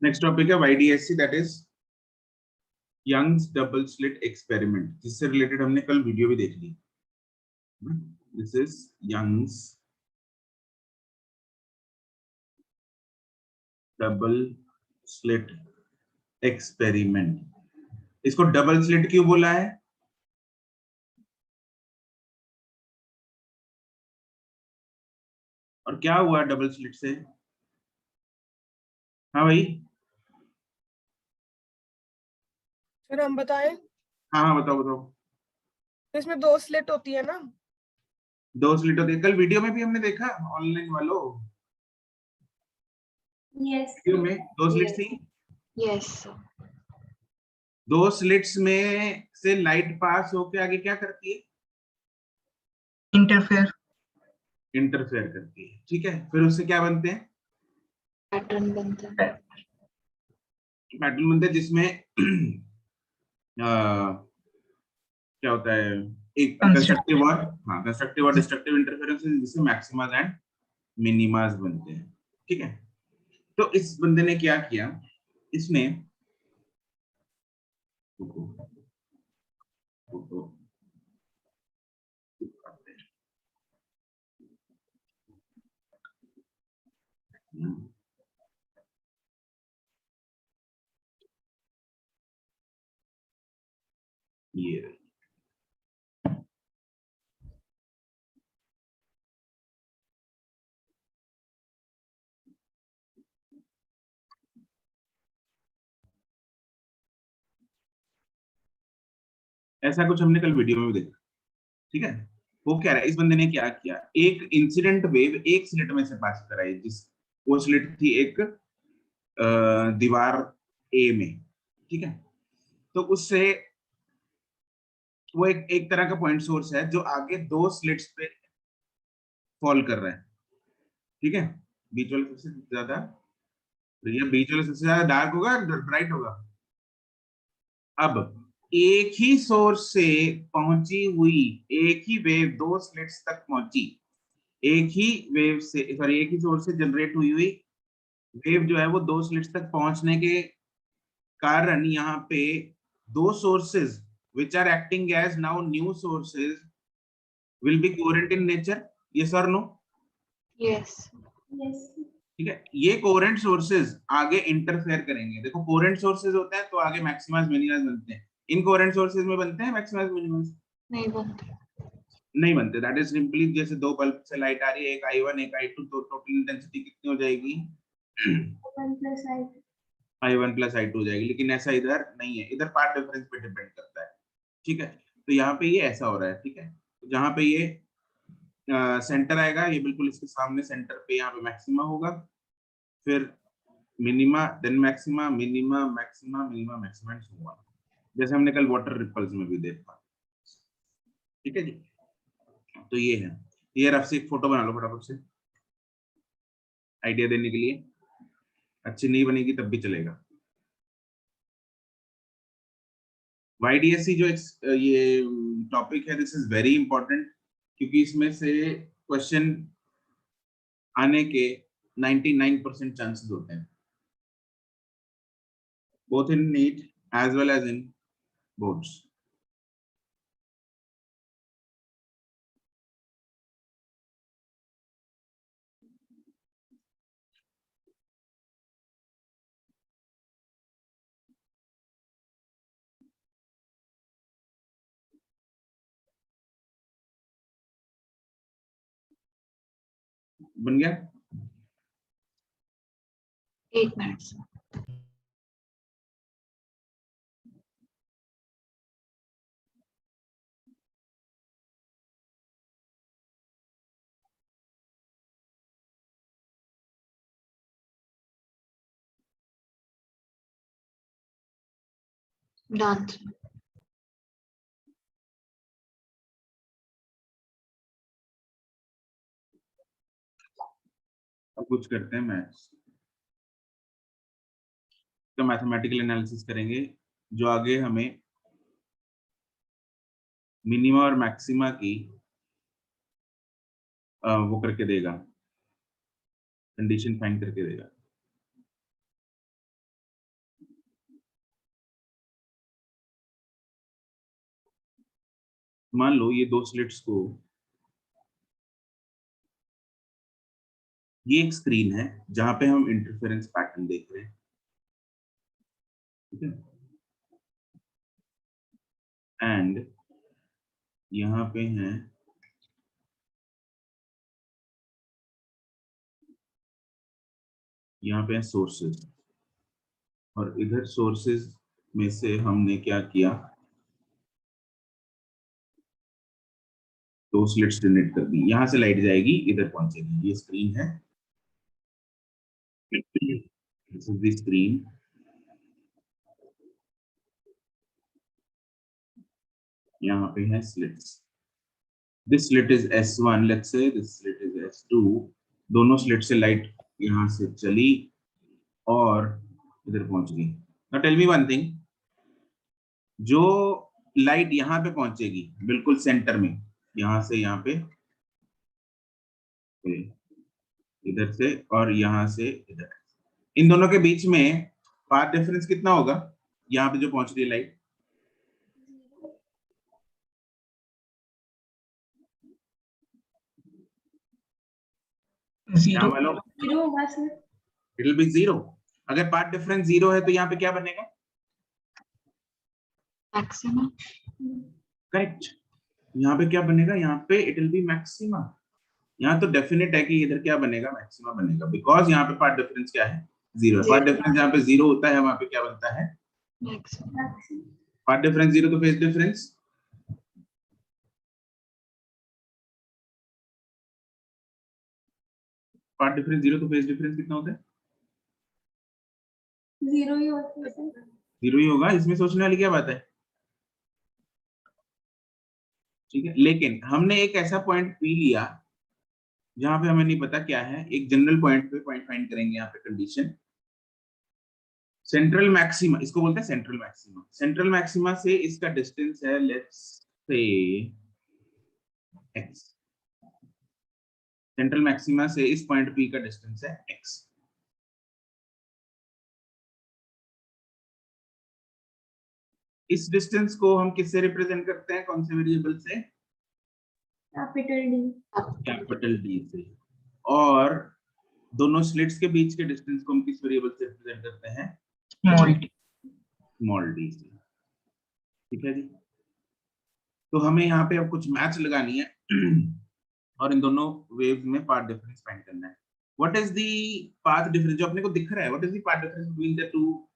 Next topic है YDSC, that is Young's double slit experiment, जिससे related हमने कल वीडियो भी देख ली। This is Young's double slit experiment. इसको डबल स्लिट क्यों बोला है? और क्या हुआ डबल स्लिट से? हाँ भाई, फिर हम बताएं। हाँ हाँ बताओ बताओ। इसमें 2 स्लिट होती है ना। 2 स्लिट होती है, कल वीडियो में भी हमने देखा, ऑनलाइन वालों Yes. वीडियो में 2 स्लिट थी। Yes. 2 स्लिट्स में से लाइट पास होके आगे क्या करती है? इंटरफेयर। इंटरफेयर करती है, ठीक है। फिर उससे क्या बनते हैं? पैटर्न बनता है। पैटर्न बनते हैं, जिसमें क्या होता है, एक कंस्ट्रक्टिव और कंस्ट्रक्टिव और डिस्ट्रक्टिव इंटरफेरेंस, जिससे मैक्सिमास एंड मिनिमास बनते हैं, ठीक है। तो इस बंदे ने क्या किया, इसने ये ऐसा कुछ हमने कल वीडियो में भी देखा, ठीक है। वो कह रहा है, इस बंदे ने क्या किया, एक इंसिडेंट वेव एक स्लिट में से पास कराई, जिस वो स्लिट थी एक दीवार ए में, ठीक है। तो उससे वो एक तरह का पॉइंट सोर्स है जो आगे 2 स्लिट्स पे फॉल कर रहा है, ठीक है। बीच वाला सबसे ज्यादा, ये बीच वाला सबसे ज्यादा डार्क होगा, ब्राइट होगा। अब एक ही सोर्स से पहुंची हुई एक ही वेव 2 स्लिट्स तक पहुंची, एक ही वेव से, सॉरी, एक ही सोर्स से जनरेट हुई हुई वेव जो है वो 2 स्लिट्स तक पहुंचने के कारण यहाँ पे 2 sources which are acting as now new sources will be coherent in nature, yes or no? Yes. Yes. ठीक है, ये कोहेरेंट सोर्सेज आगे इंटरफेयर करेंगे। देखो, कोहेरेंट सोर्सेज होते हैं तो आगे मैक्सिमास मिनिमास बनते हैं, इनकोहेरेंट सोर्सेज में बनते हैं मैक्सिमास मिनिमास? नहीं बनता। नहीं बनते। दैट इज सिंपली, जैसे 2 बल्ब से लाइट आ रही है, एक I1 एक I2, तो टोटल इंटेंसिटी कितनी हो जाएगी? 1 plus I. I1 plus I2 हो जाएगी। लेकिन ऐसा इधर नहीं है, इधर पार्ट डिफरेंस पे डिपेंड करता है, ठीक है। तो यहाँ पे ये ऐसा हो रहा है, ठीक है। तो जहाँ पे ये सेंटर आएगा, ये बिल्कुल इसके सामने सेंटर पे यहाँ पे मैक्सिमा होगा, फिर minima, then maxima, minima, maxima, minima, maxima and so on, जैसे हमने कल वाटर रिपल्स में भी देखा, ठीक है जी। तो ये है, ये रफ से एक फोटो बना लो फटाफट से, आइडिया देने के लिए। अच्छी नहीं बनेगी तब भी चलेगा। YDSC जो ये टॉपिक है, दिस इज वेरी इंपॉर्टेंट, क्योंकि इसमें से क्वेश्चन आने के 99% चांसेस होते हैं, both in NEET as well as in boards। बन गया? 1 minute. Done. अब कुछ करते हैं मैथ्स तो मैथमेटिकल एनालिसिस करेंगे, जो आगे हमें मिनिमा और मैक्सिमा की वो करके देगा, कंडीशन फाइंड करके देगा। मान लो ये दो स्लिट्स को, ये एक स्क्रीन है जहां पे हम इंटरफेरेंस पैटर्न देख रहे हैं, ठीक है, एंड यहाँ पे है सोर्सेज, और इधर सोर्सेज में से हमने क्या किया, दो स्लिट्स जनरेट कर दी, यहां से लाइट जाएगी इधर पहुंचेगी, ये स्क्रीन है, दिस इज द स्क्रीन, यहाँ पे है slits, this slit is S1, let's say this slit is S2, दोनों स्लिट से लाइट यहाँ से चली और इधर पहुंच गई। Now tell me one thing, जो लाइट यहाँ पे पहुंचेगी बिल्कुल सेंटर में, यहाँ से यहाँ पे, इधर से और यहाँ से इधर, इन दोनों के बीच में पाथ डिफरेंस कितना होगा, यहाँ पे जो पहुंच रही है लाइट, यहाँ वालों, जीरो होगा sir. It will B zero. अगर पाथ डिफरेंस जीरो है तो यहाँ पे क्या बनेगा, मैक्सिमम। करेक्ट, यहाँ पे क्या बनेगा, यहाँ पे इट विल बी मैक्सिमा। यहाँ तो डेफिनेट है कि इधर क्या बनेगा, मैक्सिमा बनेगा, बिकॉज यहाँ पे पाथ डिफरेंस क्या है, जीरो है। पाथ डिफरेंस यहाँ पे जीरो होता है, वहां पे क्या बनता है, मैक्सिमम। पाथ डिफरेंस जीरो तो phase difference, path difference zero तो फेज डिफरेंस कितना होता है, जीरो ही होता है सर। जीरो ही होगा, इसमें सोचने वाली क्या बात है, ठीक है। लेकिन हमने एक ऐसा पॉइंट पी लिया जहां पे हमें नहीं पता क्या है, एक जनरल पॉइंट पे पॉइंट फाइंड करेंगे, यहाँ पे कंडीशन सेंट्रल मैक्सिमा, इसको बोलते हैं सेंट्रल मैक्सिमा, सेंट्रल मैक्सिमा से इसका डिस्टेंस है let's say x, central maxima से इस पॉइंट P का डिस्टेंस है x। इस डिस्टेंस को हम किससे रिप्रेजेंट करते हैं, कौन से वेरिएबल से, कैपिटल D से, और दोनों स्लिट्स के बीच के डिस्टेंस को हम किस वेरिएबल से रिप्रेजेंट करते हैं, स्मॉल d से, ठीक है जी। तो हमें यहाँ पे अब कुछ मैच लगानी है और इन दोनों वेव्स में पाथ डिफरेंस फाइंड करना है। What is the path difference जो अपने को दिख रहा है, what is the path difference between the two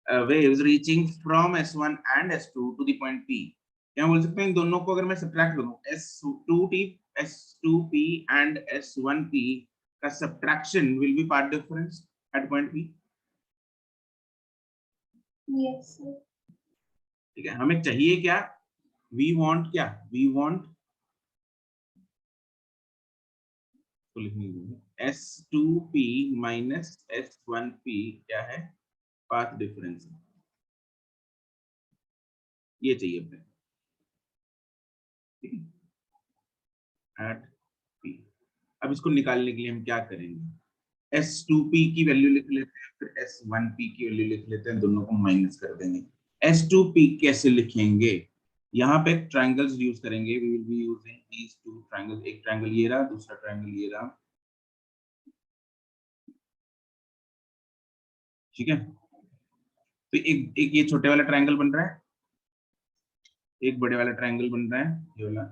waves reaching from S1 and S2 to the point P? क्या बोल सकते हैं, इन दोनों को अगर मैं सब्ट्रैक्ट करूं, S2P and S1P का subtraction will be path difference at point P। Yes sir. ठीक है, हमें चाहिए क्या, वी वांट क्या, वी वांट तो लिखने दीजिए S2P माइनस S1P क्या है, पाथ डिफरेंस, ये चाहिए अपने, ठीक है, एट P। अब इसको निकालने के लिए हम क्या करेंगे, S2P की वैल्यू लिख लेते हैं, फिर S1P की वैल्यू लिख लेते हैं, दोनों को माइनस कर देंगे। S2P कैसे लिखेंगे, यहाँ पे ट्रायंगल्स यूज करेंगे, we will be using these two triangles, एक ट्रायंगल ये रहा, दूसरा ट्रायंगल ये रहा, ठीक है। तो एक ये छोटे वाला ट्रायंगल बन रहा है, एक बड़े वाला ट्रायंगल बन रहा है, ये वाला,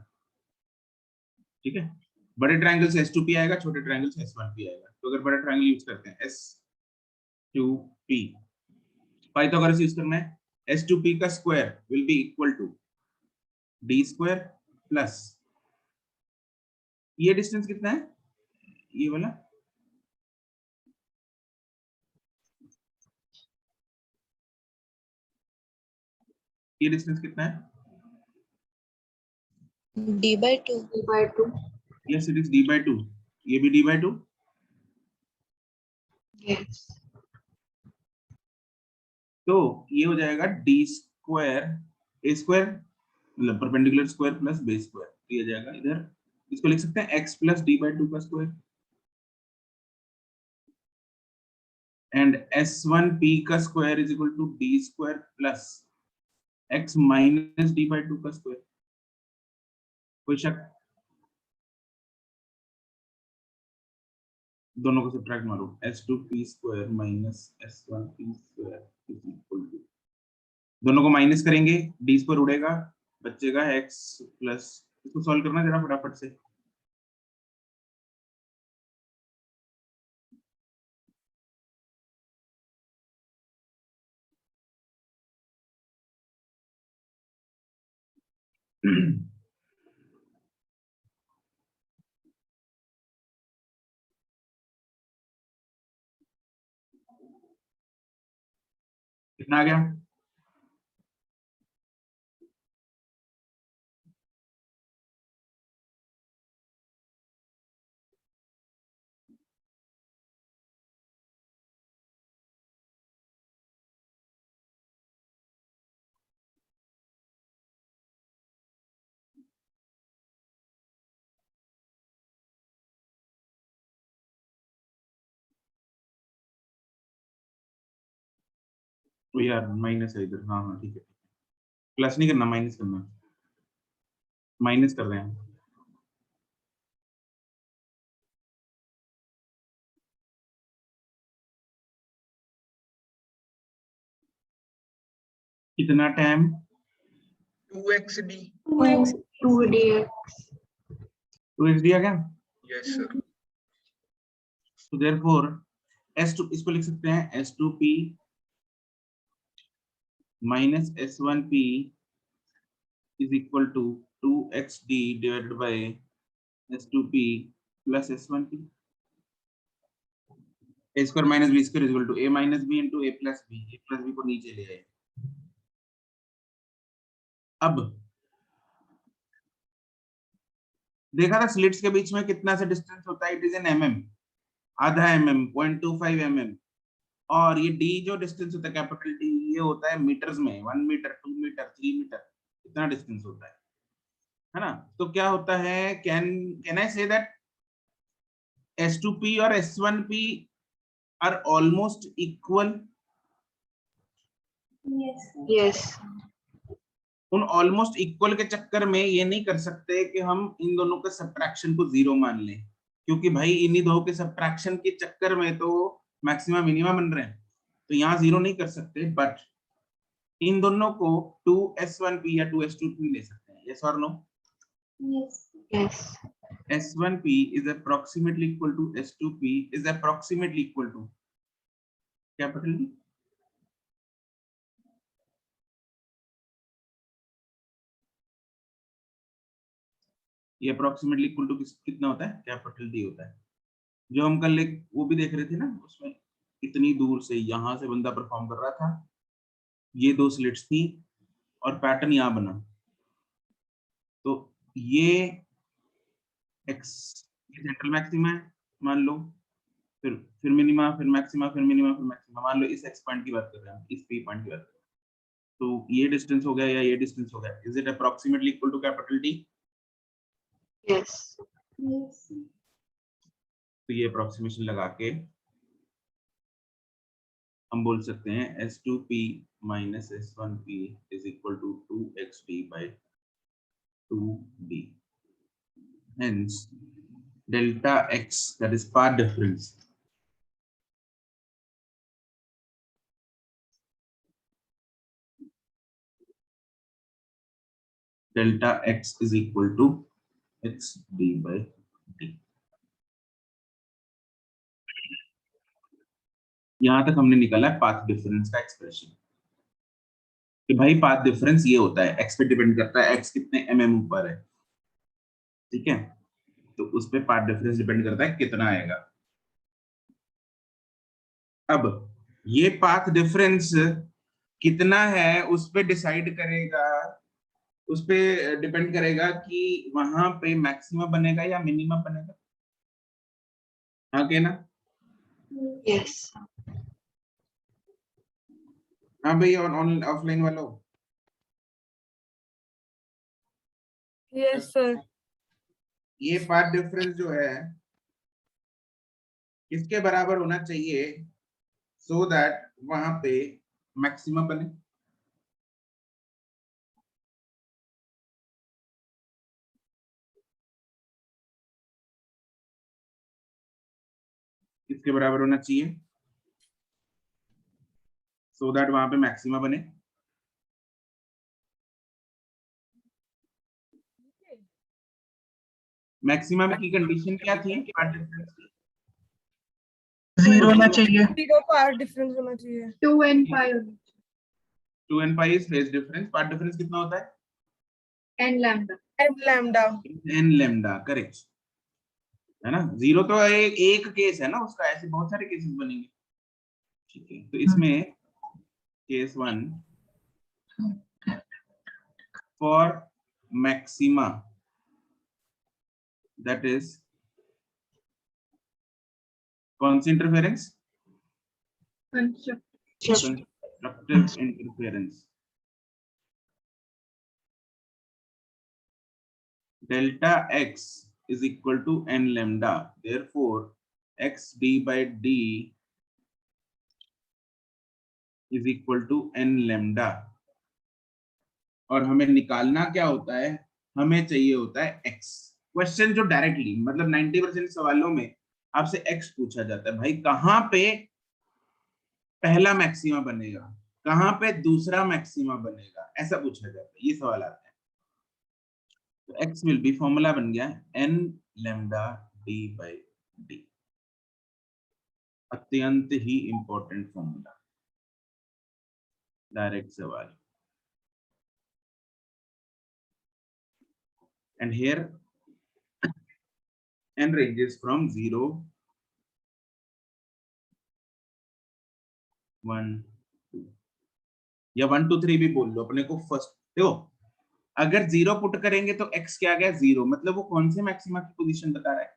ठीक है। बड़े ट्रायंगल से S2P आएगा, छोटे ट्रायंगल से S1P आएगा। तो अगर बड़ा ट्रायंगल यूज करते हैं S2P, पाइथागोरस यूज करना है, S2P का square will be equal to D square plus, ये डिस्टेंस कितना है, ये वाला, ये डिस्टेंस कितना है, D/2। Yes it is D/2, ये भी D/2, यस। तो ये हो जाएगा D स्क्वायर, A स्क्वायर मतलब perpendicular square plus base square, तो ये जाएगा इधर, इसको लिख सकते हैं x प्लस D/2 का स्क्वायर, एंड S1P का square is equal to D square plus x minus D/2 का स्क्वायर, कोई शक? दोनों को सब्ट्रैक्ट मारो, s2p² minus s1p² is equal to, दोनों को माइनस करेंगे, d² उड़ेगा, बचेगा x प्लस, इसको सॉल्व करना जरा फटाफट से। कितना आ गया? तो यार माइनस है इधर, हाँ हाँ ठीक है, प्लस नहीं करना, माइनस करना, माइनस कर रहे हैं। कितना टाइम? 2xd. 2dx. 2x दिया क्या? Yes sir. तो देयरफॉर s2, इसको लिख सकते हैं s2p minus s1p is equal to 2xd divided by s2p plus s1p। a square minus b square is equal to a minus b into a plus b को नीचे ले आए। अब देखा था स्लिट्स के बीच में कितना सा डिस्टेंस होता है, इट इज एन mm, आधा mm, 0.25 mm, और ये d जो डिस्टेंस होता है कैपिटल D, ये होता है मीटर्स में, 1 मीटर, 2 मीटर, 3 मीटर, इतना डिस्टेंस होता है ना? तो क्या होता है, can I say that s2p और s1p are almost equal? Yes. Yes. उन ऑलमोस्ट इक्वल के चक्कर में ये नहीं कर सकते कि हम इन दोनों के सब्ट्रैक्शन को जीरो मान लें, क्योंकि भाई इन्हीं दो के सब्ट्रैक्शन के चक्कर में तो मैक्सिमा मिनिमा बन रहे हैं, तो यहाँ जीरो नहीं कर सकते, बट इन दोनों को 2s1p या 2s2p ले सकते हैं, yes or no? Yes. Yes. s1p is approximately equal to s2p is approximately equal to capital D. ये approximately equal to कितना होता है? कैपिटल D होता है। जो हम कल एक वो भी देख रहे थे ना, उसमें इतनी दूर से यहां से बंदा परफॉर्म कर रहा था, ये दो स्लिट्स थी और पैटर्न यहाँ बना, तो ये x ये सेंट्रल मैक्सिमा है मान लो, फिर मिनिमा, फिर मैक्सिमा, फिर मिनिमा, फिर मैक्सिमा, मान लो इस x पॉइंट की बात कर रहे हैं हम, इस p पॉइंट की बात कर रहे हैं, तो ये डिस्टेंस हो गया या ये डिस्टेंस हो गया, is it approximately equal to capital D? Yes. Yes. तो ये अप्रोक्सीमेशन लगा के हम बोल सकते हैं s2p minus s1p is equal to 2xd by 2d, hence delta x, that is path difference, delta x is equal to xd by d। यहां तक हमने निकाला पाथ डिफरेंस का एक्सप्रेशन कि भाई पाथ डिफरेंस ये होता है, x पे डिपेंड करता है, x कितने mm ऊपर है, ठीक है, तो उस पे पाथ डिफरेंस डिपेंड करता है कितना आएगा। अब ये पाथ डिफरेंस कितना है उस पे डिसाइड करेगा, उस पे डिपेंड करेगा कि वहां पे मैक्सिमा बनेगा या मिनिमा बनेगा, हाँ के ना? Yes. हाँ भाई, ऑन ऑफलाइन वालों, यस सर। ये पाथ डिफरेंस जो है किसके बराबर होना चाहिए सो दैट वहां पे मैक्सिमा बने? किसके बराबर होना चाहिए सो दैट वहां पे मैक्सिमा बने? मैक्सिमा की कंडीशन क्या थी पार्ट डिफरेंस की? 0 होना चाहिए। 0 पार्ट डिफरेंस होना चाहिए। 2 and 5 2 and pi is phase difference. Path difference कितना होता है? and lambda. And lambda. n lambda, correct है ना। 0 तो एक केस है ना उसका, ऐसे बहुत सारे केसेस बनेंगे। ठीक है, तो इसमें case 1 for maxima that is कौन सी interference? Constructive interference. Delta x is equal to n lambda. Therefore, x d by d is equal to n lambda. और हमें निकालना क्या होता है? हमें चाहिए होता है x। क्वेश्चन जो डायरेक्टली मतलब 90% सवालों में आपसे x पूछा जाता है, भाई कहां पे पहला मैक्सिमा बनेगा, कहां पे दूसरा मैक्सिमा बनेगा, ऐसा पूछा जाता है, ये सवाल आता है। तो x विल बी, फॉर्मूला बन गया n lambda d by d। अत्यंत ही इंपॉर्टेंट फॉर्मूला, डायरेक्ट सवाल। And here n ranges from 0 1 2 या 1 2 3 भी बोल लो अपने को। फर्स्ट देखो, अगर 0 पुट करेंगे तो x क्या आ गया 0, मतलब वो कौन से मैक्सिमा की पोजीशन बता रहा है?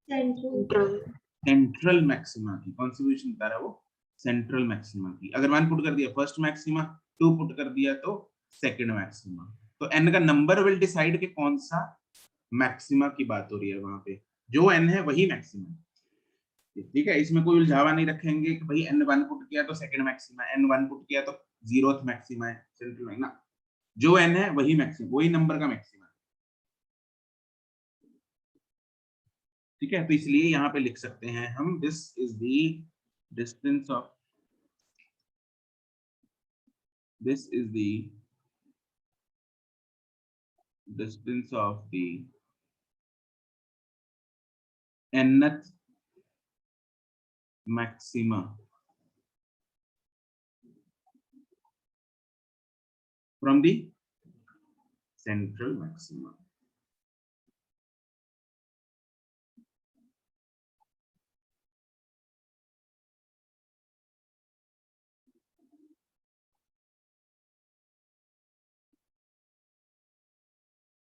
Central. सेंट्रल मैक्सिमा की। कौन सी पोजीशन बता रहा है वो? सेंट्रल मैक्सिमा की। अगर 1 पुट कर दिया फर्स्ट मैक्सिमा, 2 पुट कर दिया तो सेकंड मैक्सिमा। तो n का नंबर विल डिसाइड कि कौन सा मैक्सिमा की बात हो रही है। वहां पे जो n है वही मैक्सिमा है। ठीक है, इसमें कोई उलझावा नहीं रखेंगे कि भाई n1 पुट किया तो सेकंड मैक्सिमा, n1 पुट किया तो 0th मैक्सिमा है, सेंट्रल है ना। जो n है वही मैक्सिमा, वही नंबर का मैक्सिमा। ठीक है, तो इसलिए यहाँ पे लिख सकते हैं हम this is the distance of, this is the distance of the nth maxima from the central maxima।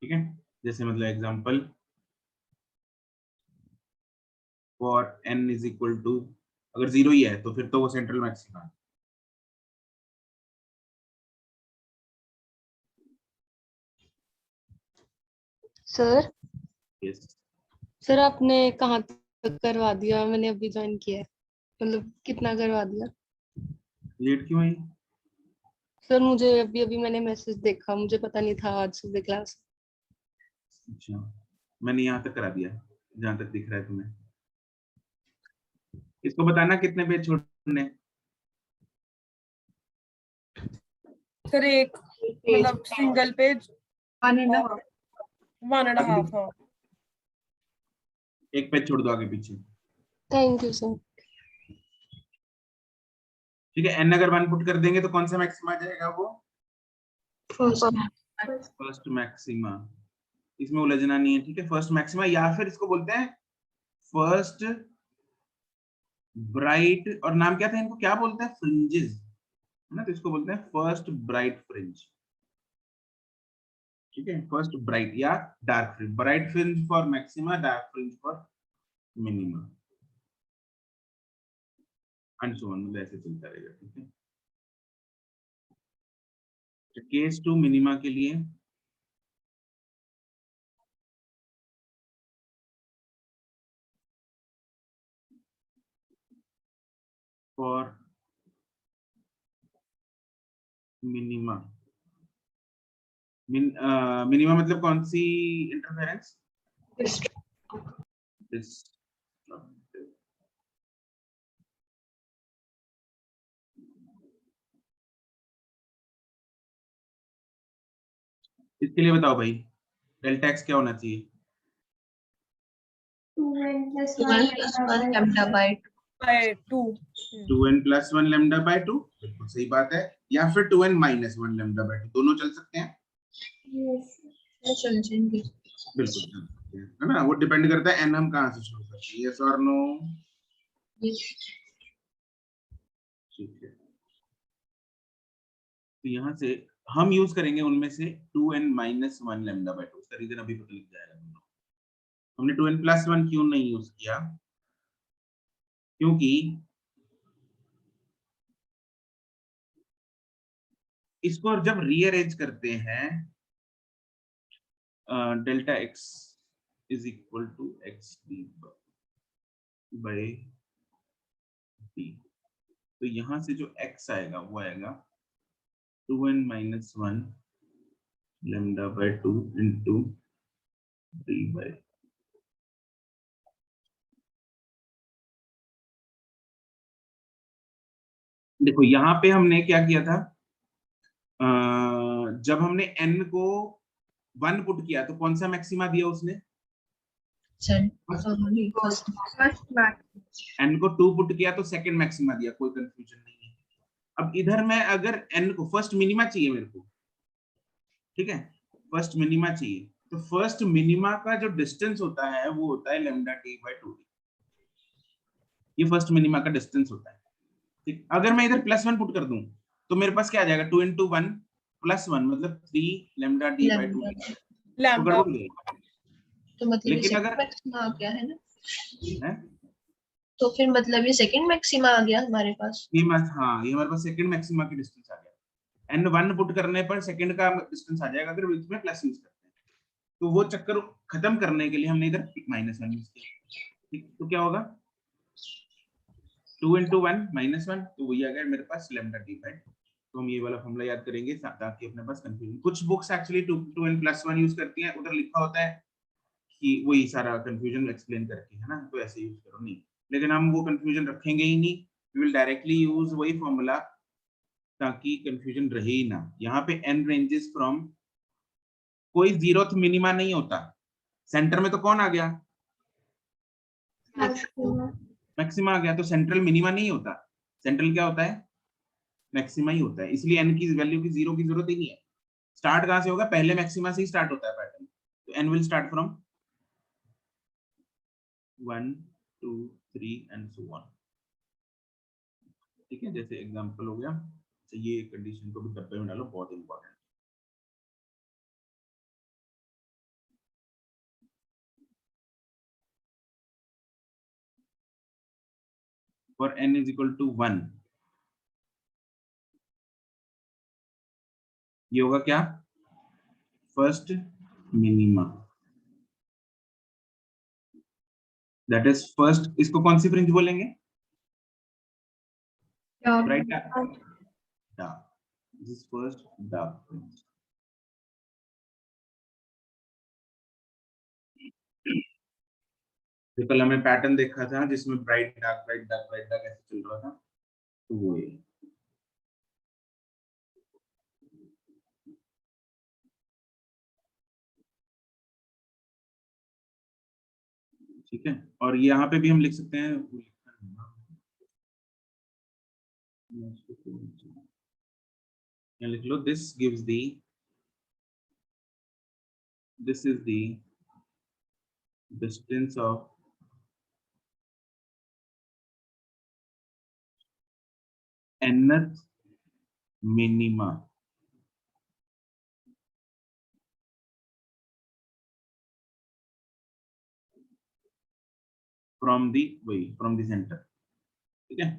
ठीक है, जैसे मतलब example for n is equal to, अगर 0 ही है तो फिर तो वो सेंट्रल मैक्सिमा है। Sir, यस, सर आपने कहाँ तक करवा दिया? मैंने अभी ज्वाइन किया है, मतलब कितना करवा दिया? लेट क्यों आई? सर मुझे अभी अभी मैंने मैसेज देखा, मुझे पता नहीं था आज सुबह क्लास। अच्छा, मैंने यहाँ तक करा दिया जहां तक दिख रहा है तुम्हें। इसको बताना कितने पेज छोड़ने। सर एक मतलब सिंगल पेज 1.5। 1.5। हाँ एक पेज छोड़ दो आगे पीछे। Thank you sir. ठीक है, n अगर 1 पुट कर देंगे तो कौन सा मैक्सिमा आ जाएगा? वो फर्स्ट मैक्सिमा। इसमें उलझना नहीं है। ठीक है, फर्स्ट मैक्सिमा, या फिर इसको बोलते हैं फर्स्ट ब्राइट, और नाम क्या था इनको, क्या बोलते हैं? फ्रिंजेस है ना, तो इसको बोलते हैं फर्स्ट ब्राइट फ्रिंज। ठीक है, फर्स्ट ब्राइट या dark fringe. Bright fringe for maxima, dark fringe for minima, and so on, मतलब ऐसे चलता रहेगा। ठीक है, तो केस 2 मिनिमा के लिए फॉर मिनिमा, मिनिमा मतलब कौन सी इंटरफेरेंस? इसके लिए बताओ भाई, डेल्टा एक्स क्या होना चाहिए? 2n plus 1 lambda by 2. by 2. 2n plus 1 lambda by 2, बिल्कुल सही बात है। या फिर 2n minus 1 lambda by 2, दोनों चल सकते हैं। Yes. चल जाएंगे। बिल्कुल चल सकते हैं, है ना। वो डिपेंड करता है n हम कहाँ से शुरू करते हैं, यस और नो। Yes. ठीक है, तो यहाँ से हम यूज करेंगे उनमें से 2n minus 1 lambda by 2, उसका रीजन अभी पता लग जाएगा। हमने 2n plus 1 क्यों नहीं यूज किया? क्योंकि इसको जब रीअरेंज करते हैं, delta x is equal to x D by D, तो यहाँ से जो x आएगा वो आएगा 2n minus 1 lambda by 2 into d by, देखो यहाँ पे हमने क्या किया था, जब हमने n को 1 पुट किया तो कौन सा मैक्सिमा दिया उसने? फर्स्ट n को 2 पुट किया तो सेकंड मैक्सिमा दिया, कोई कंफ्यूजन नहीं है। अब इधर मैं अगर n को फर्स्ट मिनिमा चाहिए मेरे को, ठीक है, फर्स्ट मिनिमा चाहिए, तो फर्स्ट मिनिमा का जो डिस्टेंस होता है वो होता है लैम्डा टी बाय 2, ये फर्स्ट मिनिमा का डिस्टेंस होता है। ठीक, अगर मैं इधर प्लस 1 पुट कर दूं तो मेरे पास क्या आ जाएगा, 2 into 1 प्लस 1 मतलब 3 लैम्डा टी बाय 2, तो लैम्डा गड़बड़ हो जाएगा। तो मतलब लेकिन ये अगर मैक्सिमा आ गया है ना, है तो फिर मतलब ये सेकंड मैक्सिमा आ गया हमारे पास। ये हाँ, ये हमारे पास सेकंड मैक्सिमा की डिस्टेंस आ गया। n 1 पुट करने पर सेकंड का डिस्टेंस आ जाएगा अगर बीच में प्लस यूज करते हैं, तो वो चक्कर खत्म करने के लिए हमने इधर माइनस 1 यूज किया। ठीक, तो क्या होगा 2 into 1 minus 1, तो वही आ गया मेरे पास lambda d by, तो हम ये वाला फॉर्मूला याद करेंगे ताकि अपने पास कंफ्यूजन, कुछ books actually 2n plus 1 use करती हैं, उधर लिखा होता है कि वही सारा कंफ्यूजन एक्सप्लेन करके, है ना, तो ऐसे यूज करो नहीं, लेकिन हम वो कंफ्यूजन रखेंगे ही नहीं, वी विल डायरेक्टली यूज वही फॉर्मूला ताकि कंफ्यूजन रहे ही ना। यहाँ पे n रेंजेस फ्रॉम, कोई जीरोथ मिनिमा नहीं होता, सेंटर में तो कौन आ गया, मैक्सिमा आ गया, तो सेंट्रल मिनिमा नहीं होता, सेंट्रल क्या होता है, मैक्सिमा ही होता है, इसलिए n की वैल्यू की जीरो की जरूरत ही नहीं है। स्टार्ट कहां से होगा, पहले मैक्सिमा से ही स्टार्ट होता है पैटर्न, तो n will start from 1 2 3 and so on. ठीक है, जैसे एग्जांपल हो गया, तो ये कंडीशन को भी डब्बे में डालो, बहुत important. For n is equal to 1, ये होगा क्या, first minima, that is first, इसको कौन सी फ्रिंज बोलेंगे, bright dark, this is first dark fringe. तो कल हमें पैटर्न देखा था जिसमें bright dark bright dark bright dark ऐसे चल रहा था, तो वो ये, ठीक है। और यहाँ पे भी हम लिख सकते हैं, लिख लो, this gives the, this is the distance of nth minima from the center, ठीक है।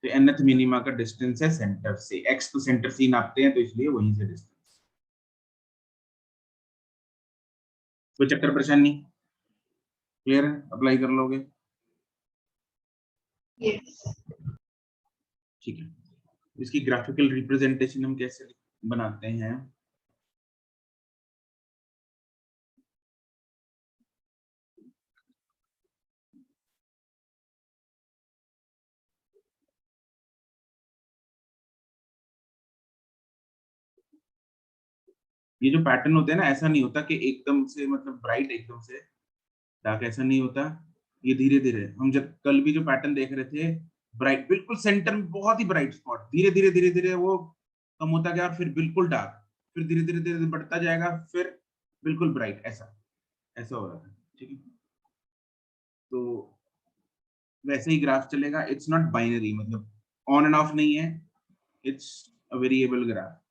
तो nth मिनिमा का डिस्टेंस है सेंटर से, x तो सेंटर से ही नापते हैं, तो इसलिए वहीं से डिस्टेंस, कोई चक्कर परेशान नहीं, क्लियर है, अप्लाई कर लोगे, Yes. ठीक है। इसकी ग्राफिकल रिप्रेजेंटेशन हम कैसे बनाते हैं, ये जो पैटर्न होते हैं ना, ऐसा नहीं होता कि एकदम से मतलब ब्राइट एकदम से डार्क, ऐसा नहीं होता। ये धीरे धीरे, हम जब कल भी जो पैटर्न देख रहे थे, ब्राइट बिल्कुल सेंटर में बहुत ही ब्राइट स्पॉट, धीरे धीरे धीरे धीरे वो कम होता गया और फिर बिल्कुल डार्क, फिर धीरे धीरे धीरे बढ़ता जाएगा, फिर बिल्कुल ब्राइट, ऐसा ऐसा हो रहा था। ठीक है, तो वैसे ही ग्राफ चलेगा। इट्स नॉट बाइनरी, मतलब ऑन एंड ऑफ नहीं है, इट्स अ वेरिएबल ग्राफ।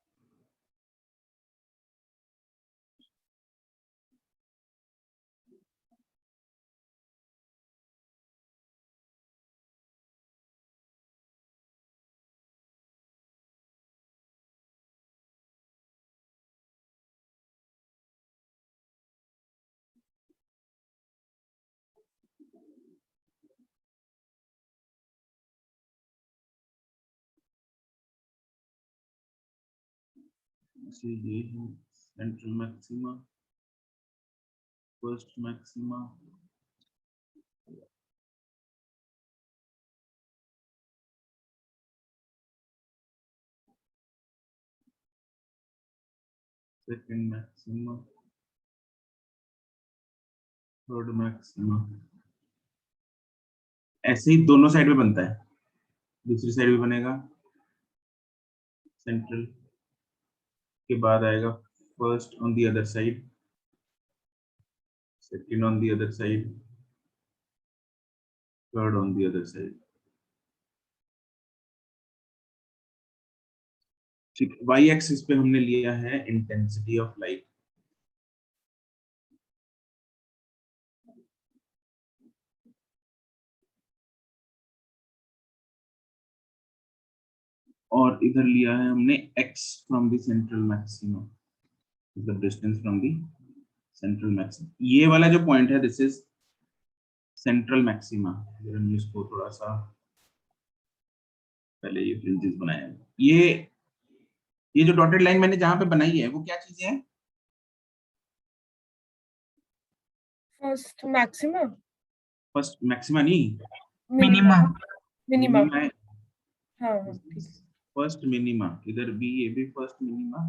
ये है central maxima, first maxima, second maxima, third maxima. ऐसे ही दोनों साइड में बनता है, दूसरी साइड भी बनेगा। सेंट्रल के बाद आएगा first on the other side, second on the other side, third on the other side. ठीक, वाई एक्सिस पे हमने लिया है इंटेंसिटी ऑफ लाइट। और इधर लिया है हमने x from the central maxima, मतलब distance from the central maxima. ये वाला जो पॉइंट है, दिस इज सेंट्रल मैक्सिमा। अगर हम इसको थोड़ा सा पहले ये फ्रिंजेस बनाए हैं, ये जो डॉटेड लाइन मैंने जहां पे बनाई है वो क्या चीजें हैं? फर्स्ट मैक्सिमा, फर्स्ट मैक्सिमा नहीं, मिनिमा, मिनिमा। मिनिमा। मिनिमा है। हाँ हाँ ठीक है। फर्स्ट मिनिमा, इधर भी ये भी फर्स्ट मिनिमा,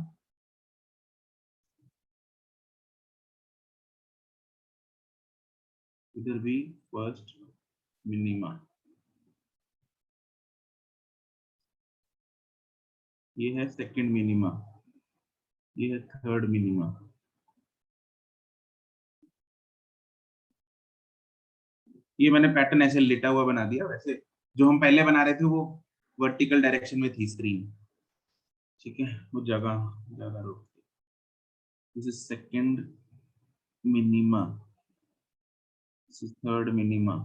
इधर भी फर्स्ट मिनिमा। ये है सेकंड मिनिमा, ये है थर्ड मिनिमा। ये मैंने पैटर्न ऐसे लेटा हुआ बना दिया, वैसे जो हम पहले बना रहे थे वो वर्टिकल डायरेक्शन में थी स्क्रीन। ठीक है, वो जगह ज्यादा रोक। This is second minima, this is third minima.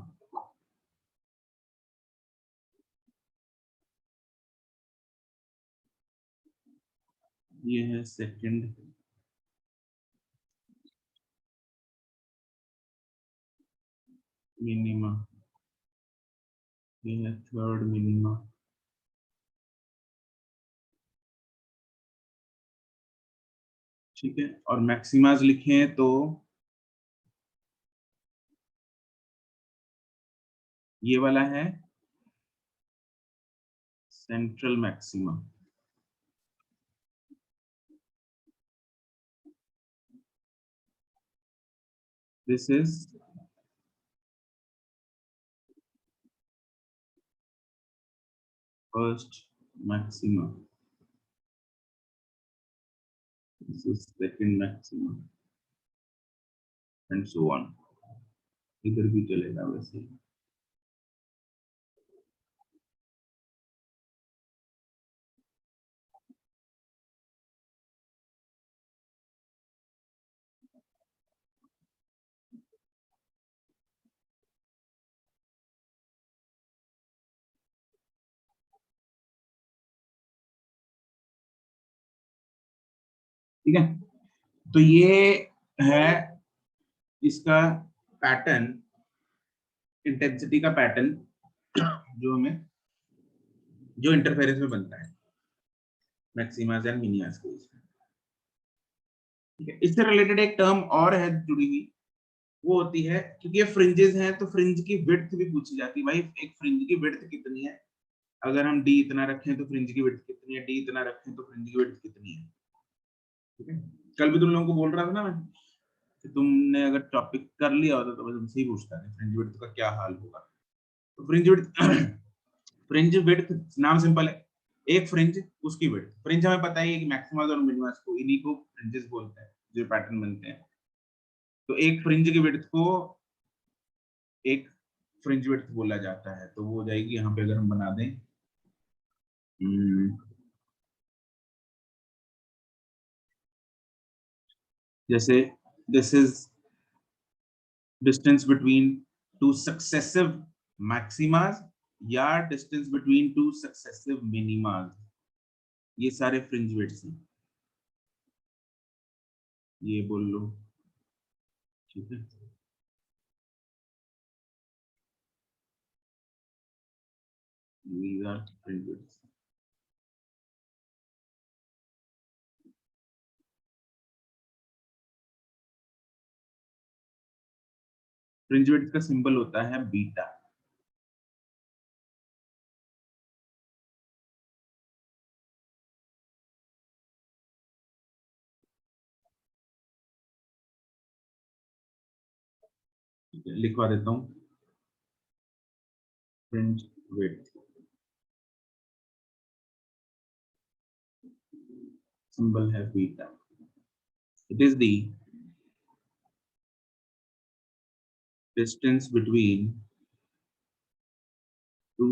ये है सेकंड मिनिमा, ये है थर्ड मिनिमा। ठीक है, और मैक्सिमाज लिखे हैं तो ये वाला है central maxima, this is first maxima, this is second maxima, and so on. इधर भी चलेगा वैसे ही। ठीक है, तो ये है इसका पैटर्न, इंटेंसिटी का पैटर्न, जो हमें जो इंटरफेरेंस में बनता है मैक्सिमास एंड मिनिमास के बीच में। ठीक है, इससे रिलेटेड एक टर्म और है जुड़ी हुई, वो होती है, क्योंकि ये फ्रिंजेस हैं तो फ्रिंज की विड्थ भी पूछी जाती है। भाई एक फ्रिंज की विड्थ कितनी है, अगर हम डी इतना रखें तो फ्रिंज की विड्थ कितनी है, डी इतना रखें तो फ्रिंज की विड्थ कितनी है। ठीक है, कल भी तुम लोगों को बोल रहा था ना मैं कि तुमने अगर टॉपिक कर लिया होता तो मैं तुमसे ही पूछता था फ्रिंज विड्थ का क्या हाल होगा। तो फ्रिंज विड्थ फ्रिंज विड्थ नाम सिंपल है, एक फ्रिंज उसकी विड्थ। फ्रिंज हमें पता ही है कि मैक्सिमम और मिनिमम को, इन्हीं को फ्रिंजेस बोलते हैं जो पैटर्न बनते हैं। तो एक फ्रिंज की विड्थ को एक फ्रिंज विड्थ बोला जाता है। तो वो हो जाएगी यहाँ पे, अगर हम बना दें जैसे this is distance between two successive maximas या distance between two successive minimas, ये सारे फ्रिंज विड्थ्स हैं, ये बोल लो। ठीक है, these are fringe widths. Fringe width का सिंबल होता है बीटा। लिखवा देता हूँ, फ्रिंज विड्थ सिंबल है beta. It is the distance between two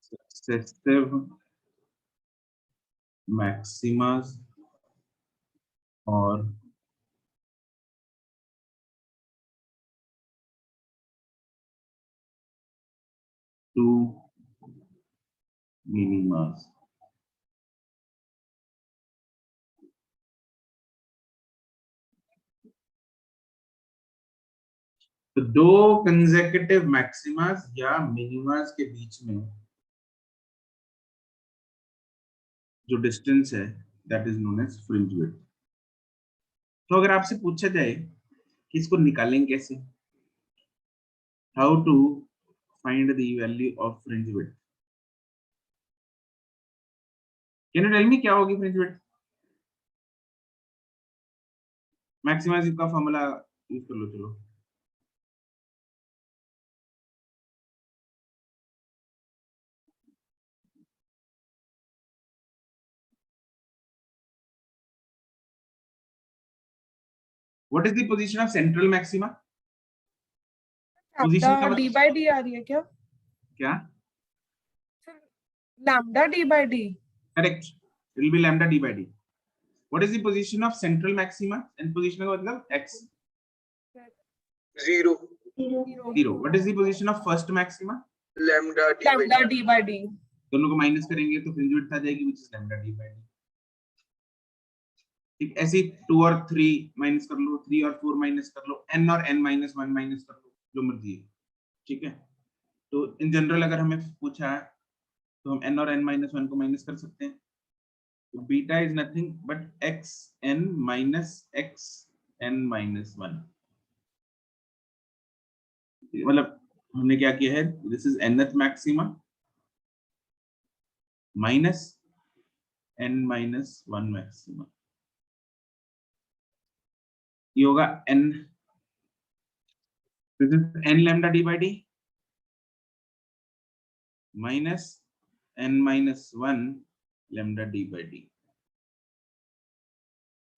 successive maximas और टू मिनिमास। तो दो कंसेक्यूटिव मैक्सिमास या मिनिमास के बीच में जो डिस्टेंस है that is known as fringe width. तो अगर आपसे पूछा जाए कि इसको निकालेंगे कैसे, how to find the value of fringe width, can you tell me क्या होगी फ्रिंज विड्थ? मैक्सिमाइज का फॉर्मूला यूज कर लो, चलो। What is the position of central maxima? Position का डी मतलब बाई डी आ रही है क्या? क्या? Lambda D by D. Correct, it will be lambda D by D. What is the position of central maxima? And position का मतलब x, 0 0। What is the position of first maxima? lambda d by lambda D by D. दोनों को minus करेंगे तो fringe width आ जाएगी which is lambda D by D. ठीक, ऐसे 2 और 3 माइनस कर लो, 3 और 4 माइनस कर लो, n और n माइनस 1 माइनस कर लो, जो मर्जी है। ठीक है, तो इन जनरल अगर हमें पूछा है तो हम n और n माइनस 1 को माइनस कर सकते हैं। तो beta is nothing but xn minus xn minus 1। मतलब हमने क्या किया है, this is nth maxima minus n minus 1 maxima, ये होगा n, this is n lambda D by D minus n minus 1 lambda D by D.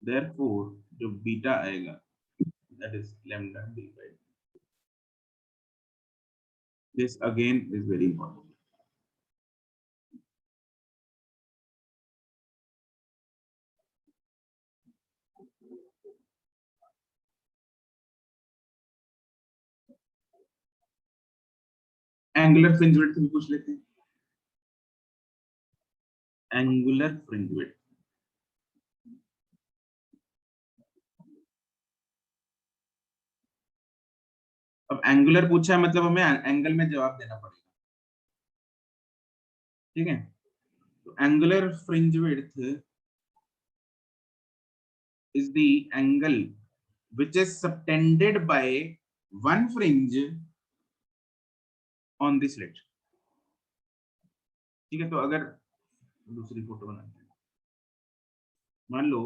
Therefore जो beta आएगा that is lambda d by d. This again is very important. Angular fringe width भी पूछ लेते हैं। Angular fringe width, अब angular पूछा है मतलब हमें एंगल में जवाब देना पड़ेगा। ठीक है, तो angular fringe width is the angle which is subtended by one fringe on the slit। ठीक है, तो अगर दूसरी फोटो बनाते हैं, मान लो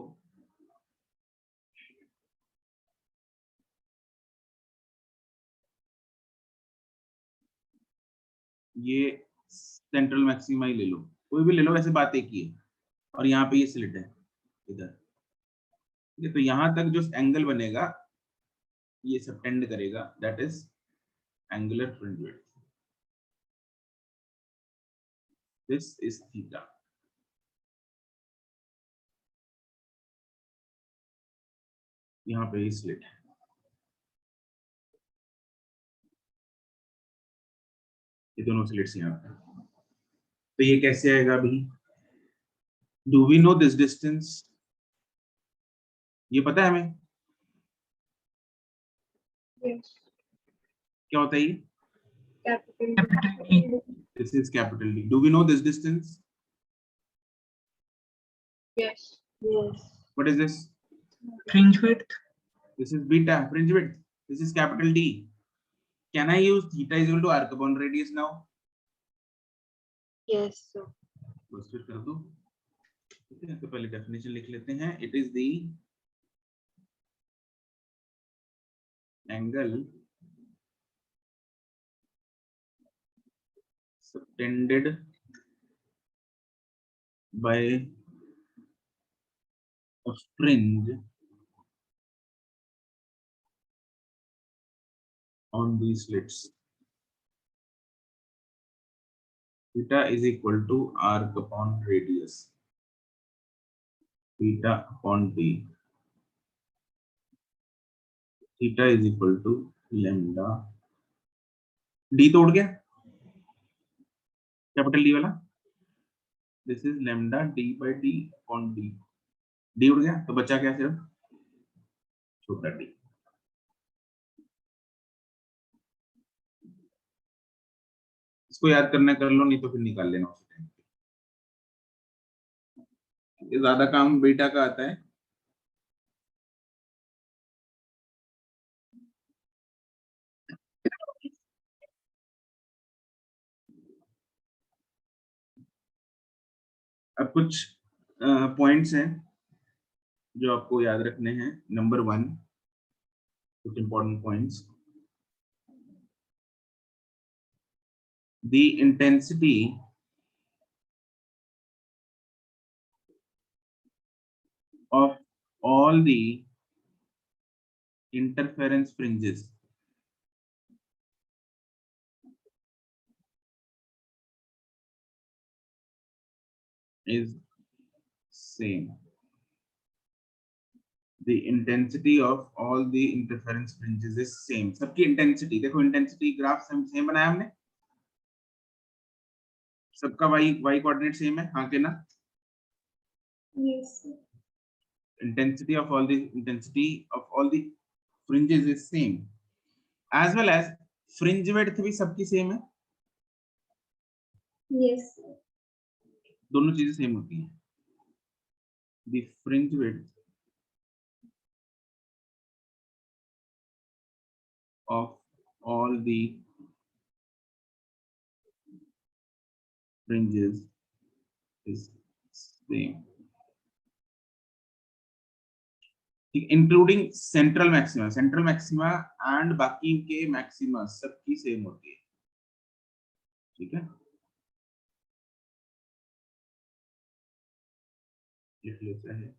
ये सेंट्रल मैक्सिमा ही ले लो, कोई भी ले लो, वैसे बात एक ही है, और यहाँ पे ये स्लिट है इधर, ठीक है। तो यहाँ तक जो एंगल बनेगा ये सबटेंड करेगा, that is angular fringe width, this is theta. यहाँ पे स्लिट है, ये दोनों स्लिट्स यहाँ पे। तो ये कैसे आएगा अभी? Do we know this distance? ये पता है हमें Yes. क्या होता है ये? Capital. Capital T. This is capital D. Do we know this distance? Yes. Yes. What is this? Fringe width. This is beta fringe width. This is capital D. Can I use theta is equal to arc upon radius now? Yes. So. बस फिर कर दो, ठीक है। तो पहले definition लिख लेते हैं। It is the angle subtended by a fringe on these slits. Theta is equal to arc upon radius. Theta upon d. Theta is equal to lambda. D तो उड़ गया, कैपिटल डी वाला। This is lambda d by d upon d. D उड़ गया, तो बचा क्या सिर्फ छोटा d। इसको याद करना कर लो, नहीं तो फिर निकाल लेना उसी टाइम। ये ज्यादा काम बीटा का आता है। अब कुछ पॉइंट्स हैं जो आपको याद रखने हैं। नंबर 1, कुछ important points. The intensity of all the interference fringes is same. The intensity of all the interference fringes is same. सबकी इंटेंसिटी देखो, इंटेंसिटी ग्राफ सेम बनाया हमने, सबका y कोऑर्डिनेट सेम है, हाँ के ना? Yes. Intensity of all the fringes is same, as well as fringe width भी सबकी सेम है। Yes. दोनों चीजें सेम होती हैं। The fringe width of all the fringes is same, including central maxima and बाकी के मैक्सिमा सबकी सेम होती है, ठीक है। लिख लेते हैं।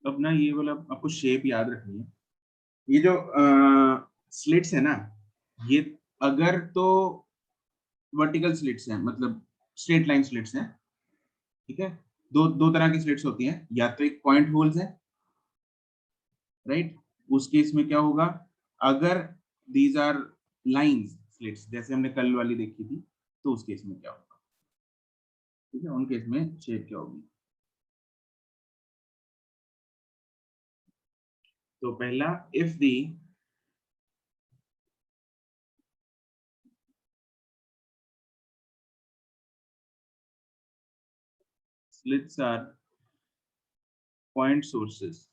अब ना ये वाला आपको शेप याद रखनी है। ये जो स्लिट्स है ना, ये अगर तो वर्टिकल स्लिट्स हैं, मतलब स्ट्रेट लाइन स्लिट्स हैं, ठीक है। दो तरह की स्लिट्स होती हैं, या तो एक पॉइंट होल्स है, राइट। उस केस में क्या होगा, अगर दीज आर लाइंस स्लिट्स जैसे हमने कल वाली देखी थी, तो उस केस में क्या होगा, ठीक है। उन केस में शेप क्या होगी? तो पहला, if the slits are point sources,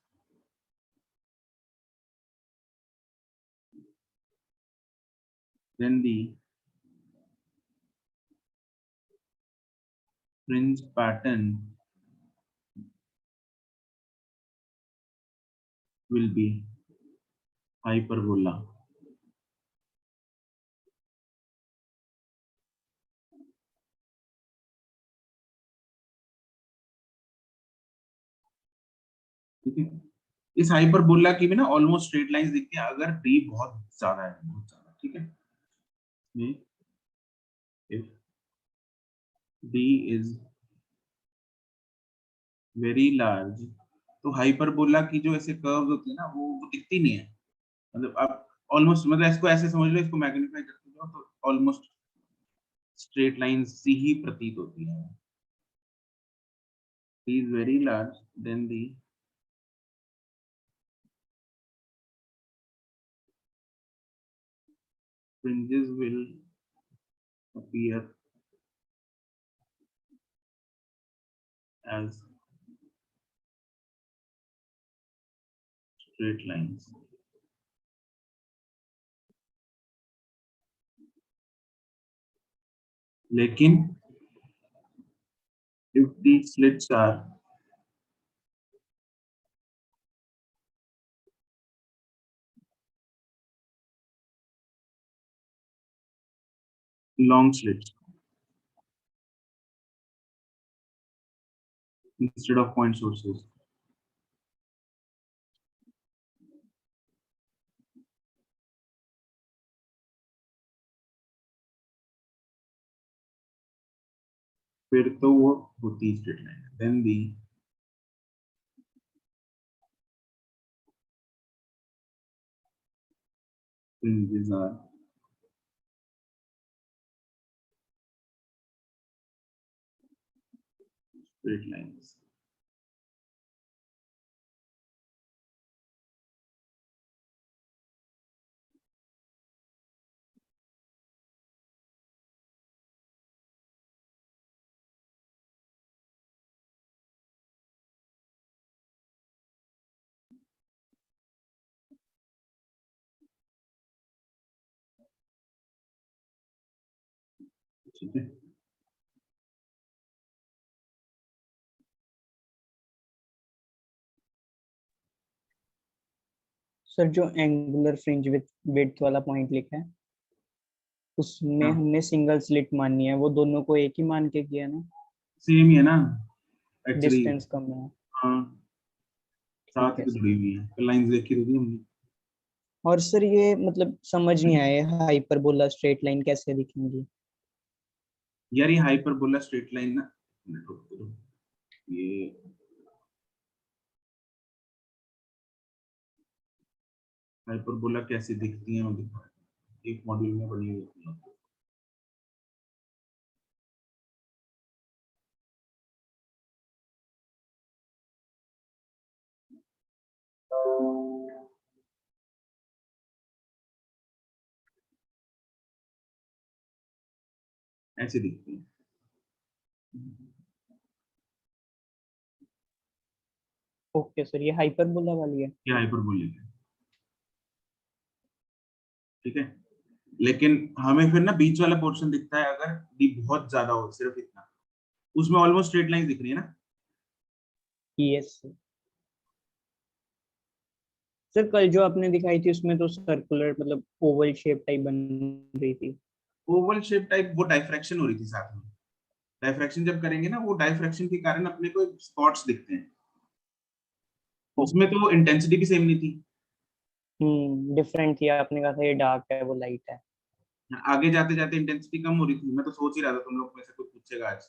then the fringe pattern will be hyperbola. ठीक है, इस हाइपरबोला की भी ना ऑलमोस्ट स्ट्रेट लाइंस दिखती है अगर d बहुत ज्यादा है, बहुत ज्यादा। ठीक है, if d is very large, तो हाइपरबोला की जो ऐसे कर्व्स होती है ना वो दिखती नहीं है। मतलब आप ऑलमोस्ट, मतलब इसको ऐसे समझ लो, इसको मैग्नीफाई करते जाओ तो ऑलमोस्ट स्ट्रेट लाइंस सी ही प्रतीत होती है। d is very large, then the fringes will appear as straight lines. लेकिन if the slits are long slits instead of point sources, फिर तो वो होती straight line. then the fringes are straight lines. ठीक है, सर जो angular fringe with width वाला point लिखा है उसमें हाँ। हमने सिंगल स्लिट माननी है, वो दोनों को एक ही मान के किया ना, सेम ही है ना एक्चुअली। डिस्टेंस कम है। हाँ, साथ ठीक है ही सर। जुड़ी हुई है, लाइंस देखी थी हमने। और सर ये मतलब समझ नहीं आया, हाइपरबोला स्ट्रेट लाइन कैसे दिखेंगी? यार ये हाइपरबोला स्ट्रेट लाइन ना, ये हाइपरबोला कैसे दिखती है मैं दिखा, एक मॉड्यूल में बनी हुई है। ऐसे दिखती है, ओके सर, ये हाइपरबोला वाली है। ये हाइपरबोलिक है। ठीक है, लेकिन हमें फिर ना बीच वाला पोर्शन दिखता है अगर डी बहुत ज्यादा हो, सिर्फ इतना, उसमें ऑलमोस्ट स्ट्रेट लाइन दिख रही है ना। यस सर, कल जो आपने दिखाई थी उसमें तो सर्कुलर मतलब ओवल शेप टाइप बन रही थी। ओवल शेप टाइप वो डाइफ्रैक्शन हो रही थी साथ में। डाइफ्रैक्शन जब करेंगे ना, वो डाइफ्रैक्शन के कारण अपने को स्पॉट्स दिखते हैं, उसमें तो इंटेंसिटी भी सेम नहीं थी। डिफरेंट थी, आपने कहा था ये डार्क है वो लाइट है। आगे जाते जाते इंटेंसिटी कम हो रही थी, मैं तो सोच ही रहा था तुम लोग में से कोई पूछेगा आज,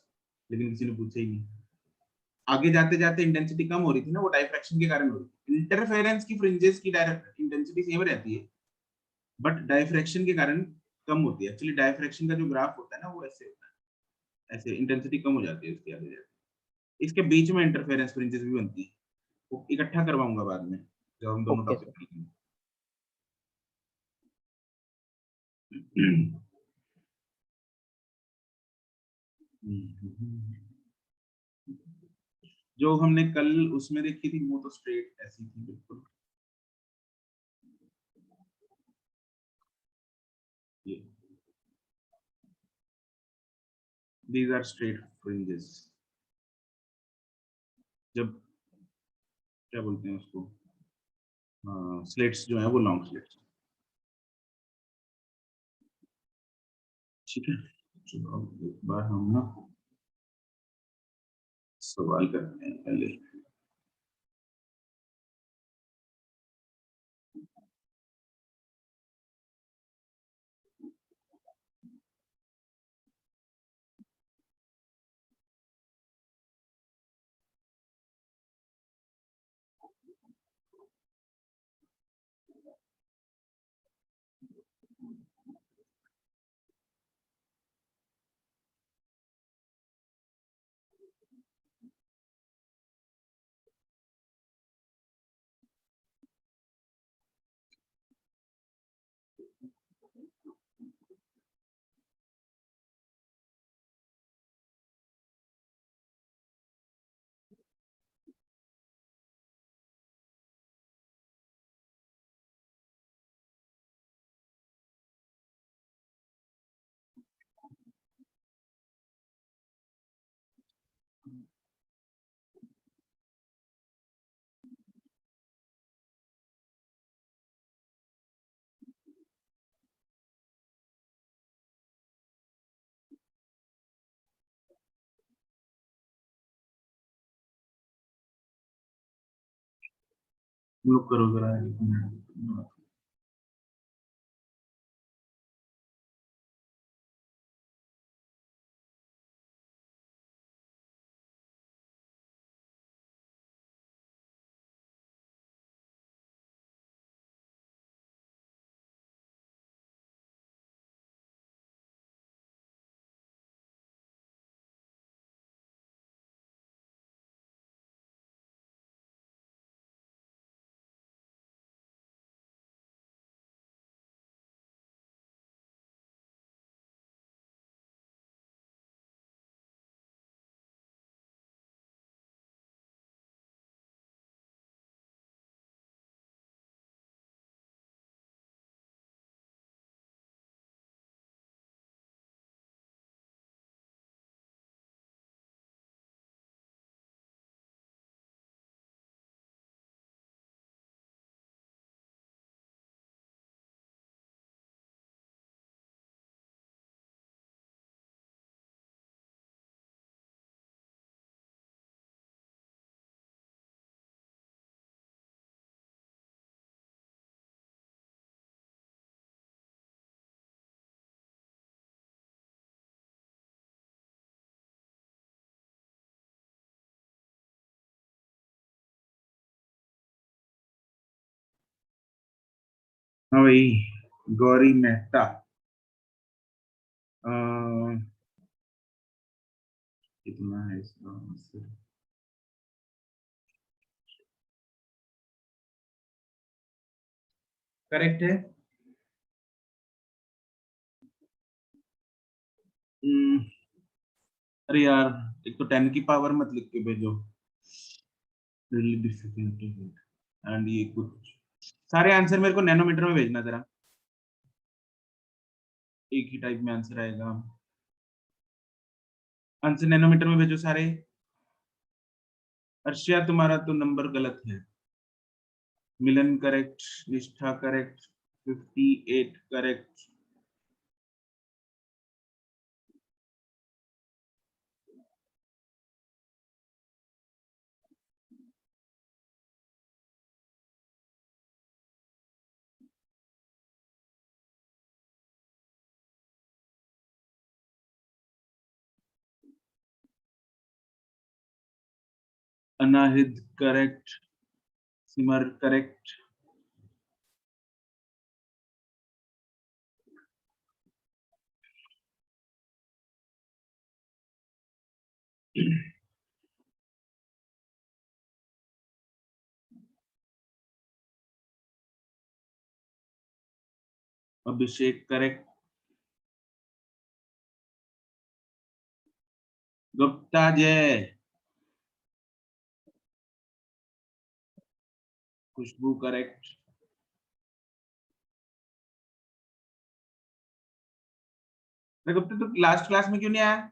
लेकिन किसी ने पूछा ही नहीं। आगे जाते जाते इंटेंसिटी कम हो रही थी ना, वो डाइफ्रैक्शन के कारण हो रही थी। इंटरफेरेंस की फ्रिंजेस की डायरेक्ट इंटेंसिटी सेम रहती है, बट डाइफ्रैक्शन के कारण कम होती है। एक्चुअली डाइफ्रैक्शन का जो ग्राफ होता है ना, वो ऐसे होता है, ऐसे इंटेंसिटी कम हो जाती है उसके आगे जाके। इसके बीच में इंटरफेरेंस फ्रिंजेस भी बनती है, वो इकट्ठा करवाऊंगा बाद में जब हम दोनों ओके टॉपिक सर। करेंगे। जो हमने कल उसमें देखी थी वो तो स्ट्रेट ऐसी थी बिल्कुल। ये these are straight fringes। जब क्या बोलते हैं उसको, स्लिट्स जो है वो लॉन्ग स्लिट्स। ठीक है, चलो अब एक बार हम ना सवाल करते हैं पहले। लोग करो जरा एक मिनट। हाँ भाई, गौरी मेहता। अ, कितना है इसका आंसर? करेक्ट है। हम्म, अरे यार, एक तो 10 की पावर मत लिख के भेजो, रियली डिफिकल्ट एंड ये कुछ सारे आंसर मेरे को नैनोमीटर में भेजना जरा, एक ही टाइप में आंसर आएगा। आंसर नैनोमीटर में भेजो सारे। अर्शिया तुम्हारा तो नंबर गलत है। मिलन करेक्ट, निष्ठा करेक्ट, 58 करेक्ट। अनाहिद करेक्ट, सिमर करेक्ट। अभिषेक करेक्ट। गुप्ता जय खुशबू करेक्ट। गुप्ता तू लास्ट क्लास में क्यों नहीं आया?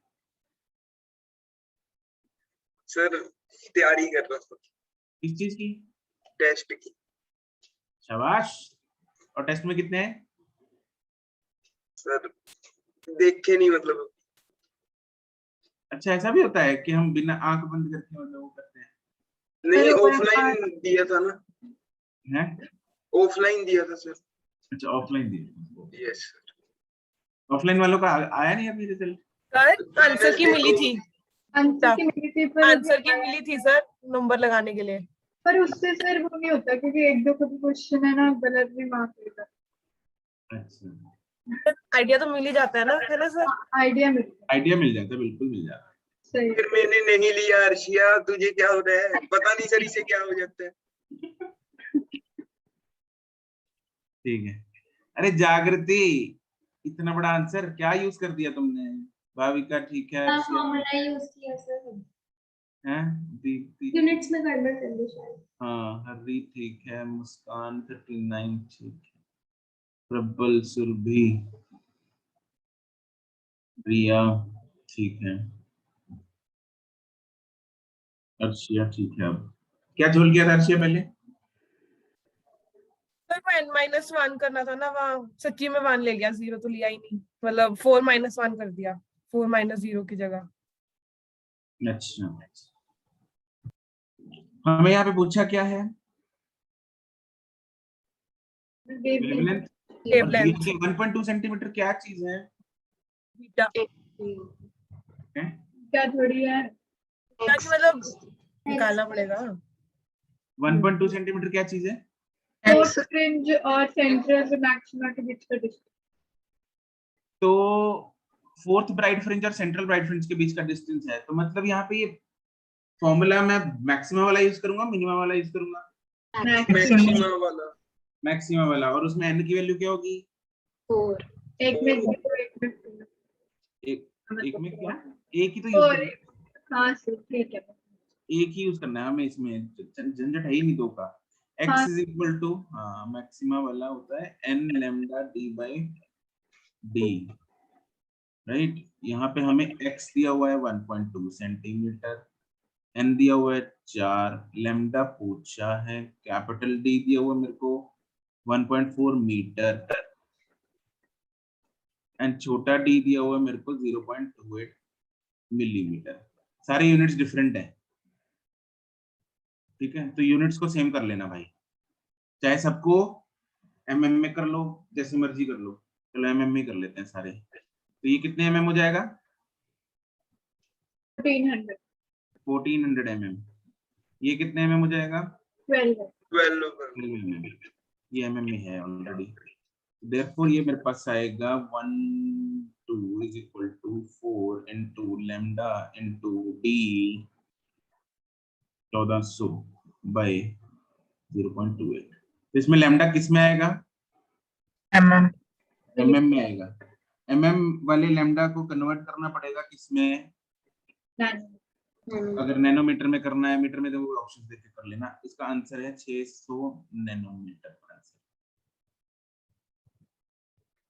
सर तैयारी कर रहा था किस चीज की? टेस्ट की। शाबाश। और टेस्ट में कितने हैं? सर देखे नहीं मतलब। अच्छा ऐसा भी होता है कि हम बिना आंख बंद करके मतलब वो करते हैं? नहीं सर, ऑफलाइन दिया था ना। हैं? ऑफलाइन दिया था सर। अच्छा ऑफलाइन दिए। यस ऑफलाइन वालों का आया नहीं अभी रिजल्ट? सर आंसर की मिली थी, आंसर की मिली थी पर आंसर की मिली थी सर नंबर लगाने के लिए। पर उससे सर वो नहीं होता क्योंकि एक दो कभी क्वेश्चन है ना गलत भी मार्क देता। अच्छा आइडिया तो मिल ही जाता है ना सर? आइडिया मिलता आइडिया मिल जाता है, बिल्कुल मिल जाता है। सही। फिर मैंने नहीं लिया। अर्शिया तुझे क्या हो रहा है पता नहीं सर, इसे क्या हो जाता है। ठीक है। अरे जागृति, इतना बड़ा आंसर क्या यूज कर दिया तुमने? भाविका ठीक है, अर्शिया फॉर्मूला यूज किया सर, हैं, दीप्ति यूनिट्स में गड़बड़ कर दी शायद। हाँ, हरी ठीक है, मुस्कान 39 ठीक है, प्रबल, सुरभि, रिया ठीक है, अर्शिया ठीक है। अब क्या झोल गया था अर्शिया पहले? सर -1 करना था ना वहाँ, सच्ची में 1 ले गया, 0 तो लिया ही नहीं, मतलब 4 - 1 कर दिया, 4 - 0 की जगह। अच्छा हमें यहाँ पे पूछा क्या है? वेवलेंथ। और दिया वेवलेंथ, कि 1.2 सेंटीमीटर क्या चीज है? बीटा। हैं? क्या थोड़ी है। क्या कि मतलब निकालना पड़ेगा। 1.2 सेंटीमीटर क्या चीज है? फोर्थ फ्रिंज और सेंट्रल मैक्सिमा के बीच का डिस्टेंस। तो फोर्थ ब्राइट फ्रिंज और सेंट्रल ब्राइट फ्रिंज के बीच का डिस्टेंस है, तो मतलब यहाँ पे ये फॉर्मूला मैं मैक्सिमा वाला यूज करूंगा, मिनिमा वाला यूज करूंगा? मैक्सिमा वाला। मैक्सिमा वाला। और उसमें n की वैल्यू क्या होगी? 4। एक में 0 एक में 2। एक में क्या? एक ही तो यूज करना है। हाँ सर ठीक है। एक ही यूज करना है हमें, इसमें झंझट है ही नहीं दो का। हाँ। x इज इक्वल टू, हाँ मैक्सिमा वाला होता है n lambda d by d, right. यहाँ पे हमें x दिया हुआ है 1.2 सेंटीमीटर, n दिया हुआ है 4, लैम्डा पूछा है, कैपिटल D दिया हुआ मेरे को 1.4 मीटर, एंड छोटा d दिया हुआ है मेरे को 0.28 मिलीमीटर। सारे यूनिट्स डिफरेंट है, ठीक है, तो यूनिट्स को सेम कर लेना भाई, चाहे सबको mm में कर लो, जैसे मर्जी कर लो। चलो mm में कर लेते हैं सारे। तो ये कितने mm हो जाएगा? 1400 1400 mm। ये कितने mm हो जाएगा? 12 12 12 mm। ये mm में है ऑलरेडी, देयरफॉर ये मेरे पास आएगा 1 2 is equal to 4 into lambda into d 1400 by 0.28। तो इसमें लैम्डा किस में आएगा? mm में आएगा। mm वाले लैम्डा को कन्वर्ट करना पड़ेगा किसमें? अगर नैनोमीटर में करना है, मीटर में तो वो ऑप्शन देके कर लेना। इसका आंसर है 600 नैनोमीटर का आंसर।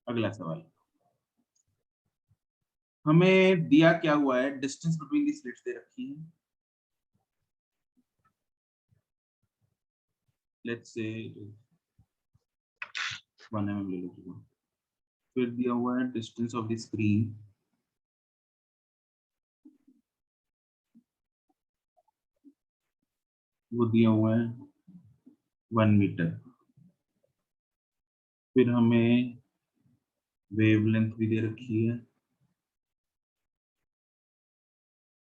अगला सवाल, हमें दिया क्या हुआ है? डिस्टेंस बिटवीन दी स्लिट्स दे रखी है, लेट्स से 1 mm ले लो। फिर दिया हुआ है डिस्टेंस ऑफ द स्क्रीन, वो दिया हुआ है 1 मीटर। फिर हमें वेवलेंथ भी दे रखी है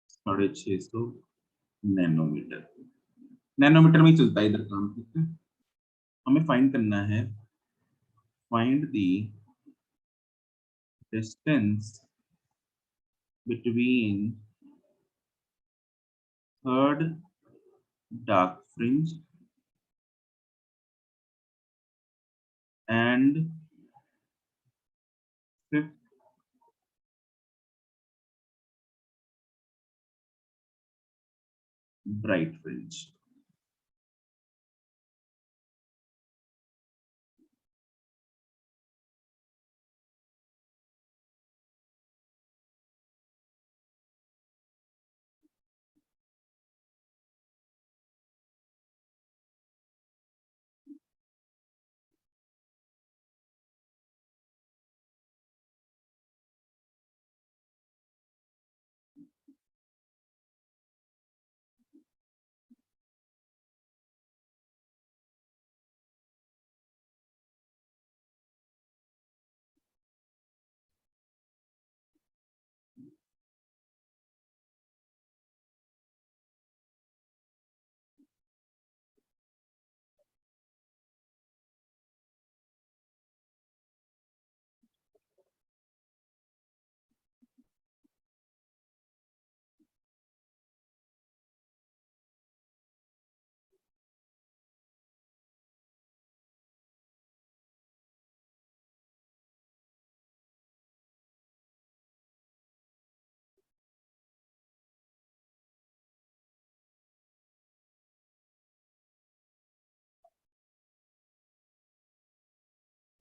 650 नैनोमीटर। नैनोमीटर में ही चलता है इधर काम, ठीक है। हमें फाइंड करना है, find the distance between third dark fringe and fifth bright fringe।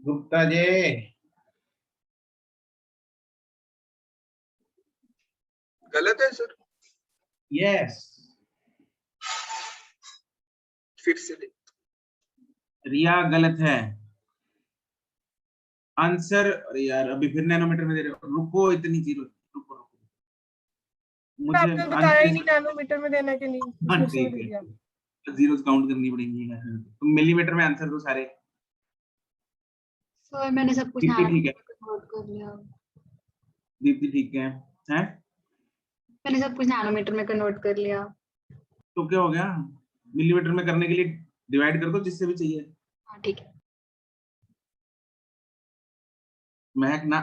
Gupta ji, गलत है सर, यस, फिर से दे। रिया गलत है आंसर। अरे यार अभी फिर नैनोमीटर में दे रहे हो, रुको इतनी जीरो, रुको रुको, तो मुझे आपने बताया ही आंसर। नहीं नैनोमीटर में देने के लिए, हाँ इसमें उसी में ठीक दे है, दिया। जीरोस काउंट करनी पड़ेंगी, तुम मिलीमीटर में आंसर दो सारे। सर मैंने सब कुछ दीप्ति ठीक है, नोट कर लिया। दीप्ति ठीक है, हैं? मैंने सब कुछ नैनोमीटर में कन्वर्ट कर लिया। तो क्या हो गया, मिलीमीटर में करने के लिए डिवाइड कर दो जिससे भी चाहिए। हाँ ठीक है। महक ना,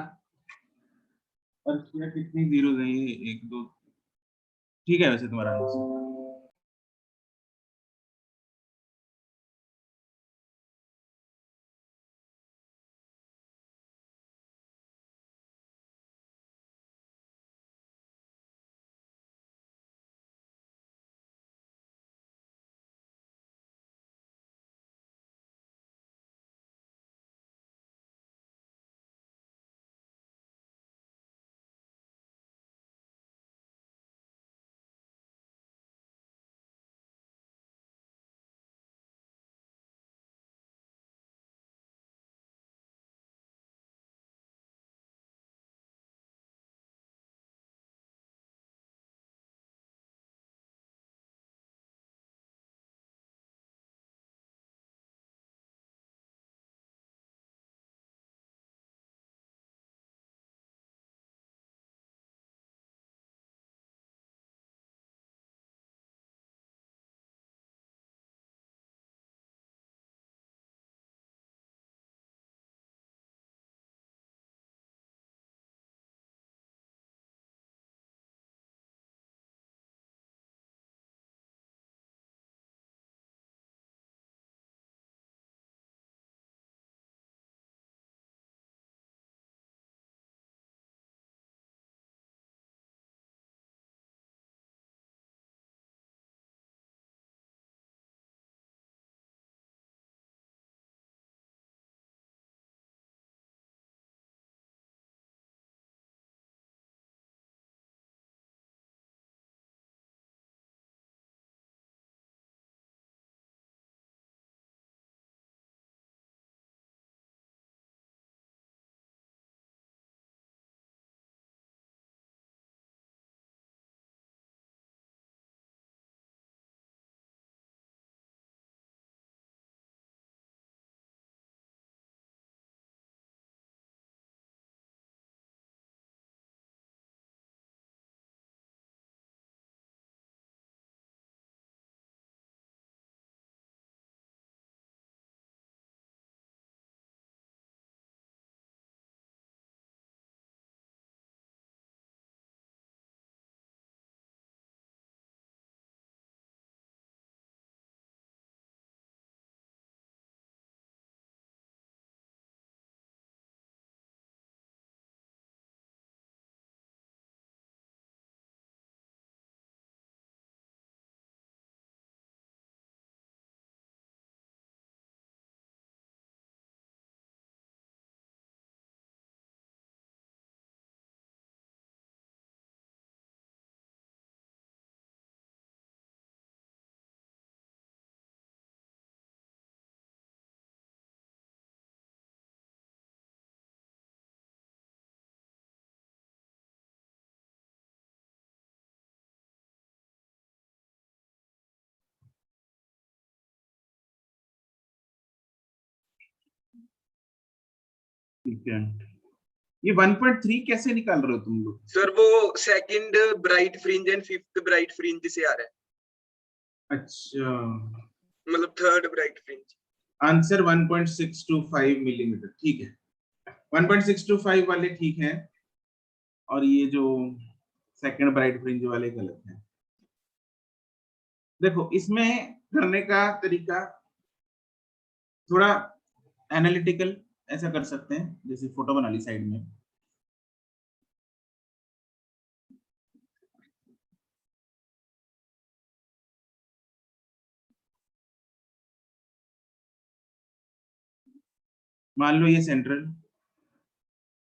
और इसमें कितनी जीरो है ये, एक दो, ठीक है वैसे तुम्हारा आंसर। ठीक है, ये 1.3 कैसे निकाल रहे हो तुम लोग? सर वो second bright fringe and fifth bright fringe से आ रहा है, अच्छा, मतलब third bright fringe. Answer 1.625 millimetre, ठीक है, 1.625 वाले ठीक है, और ये जो सेकंड ब्राइट फ्रिंज वाले गलत है। देखो इसमें करने का तरीका थोड़ा एनालिटिकल ऐसा कर सकते हैं, जैसे फोटो बना ली साइड में, मान लो ये सेंट्रल,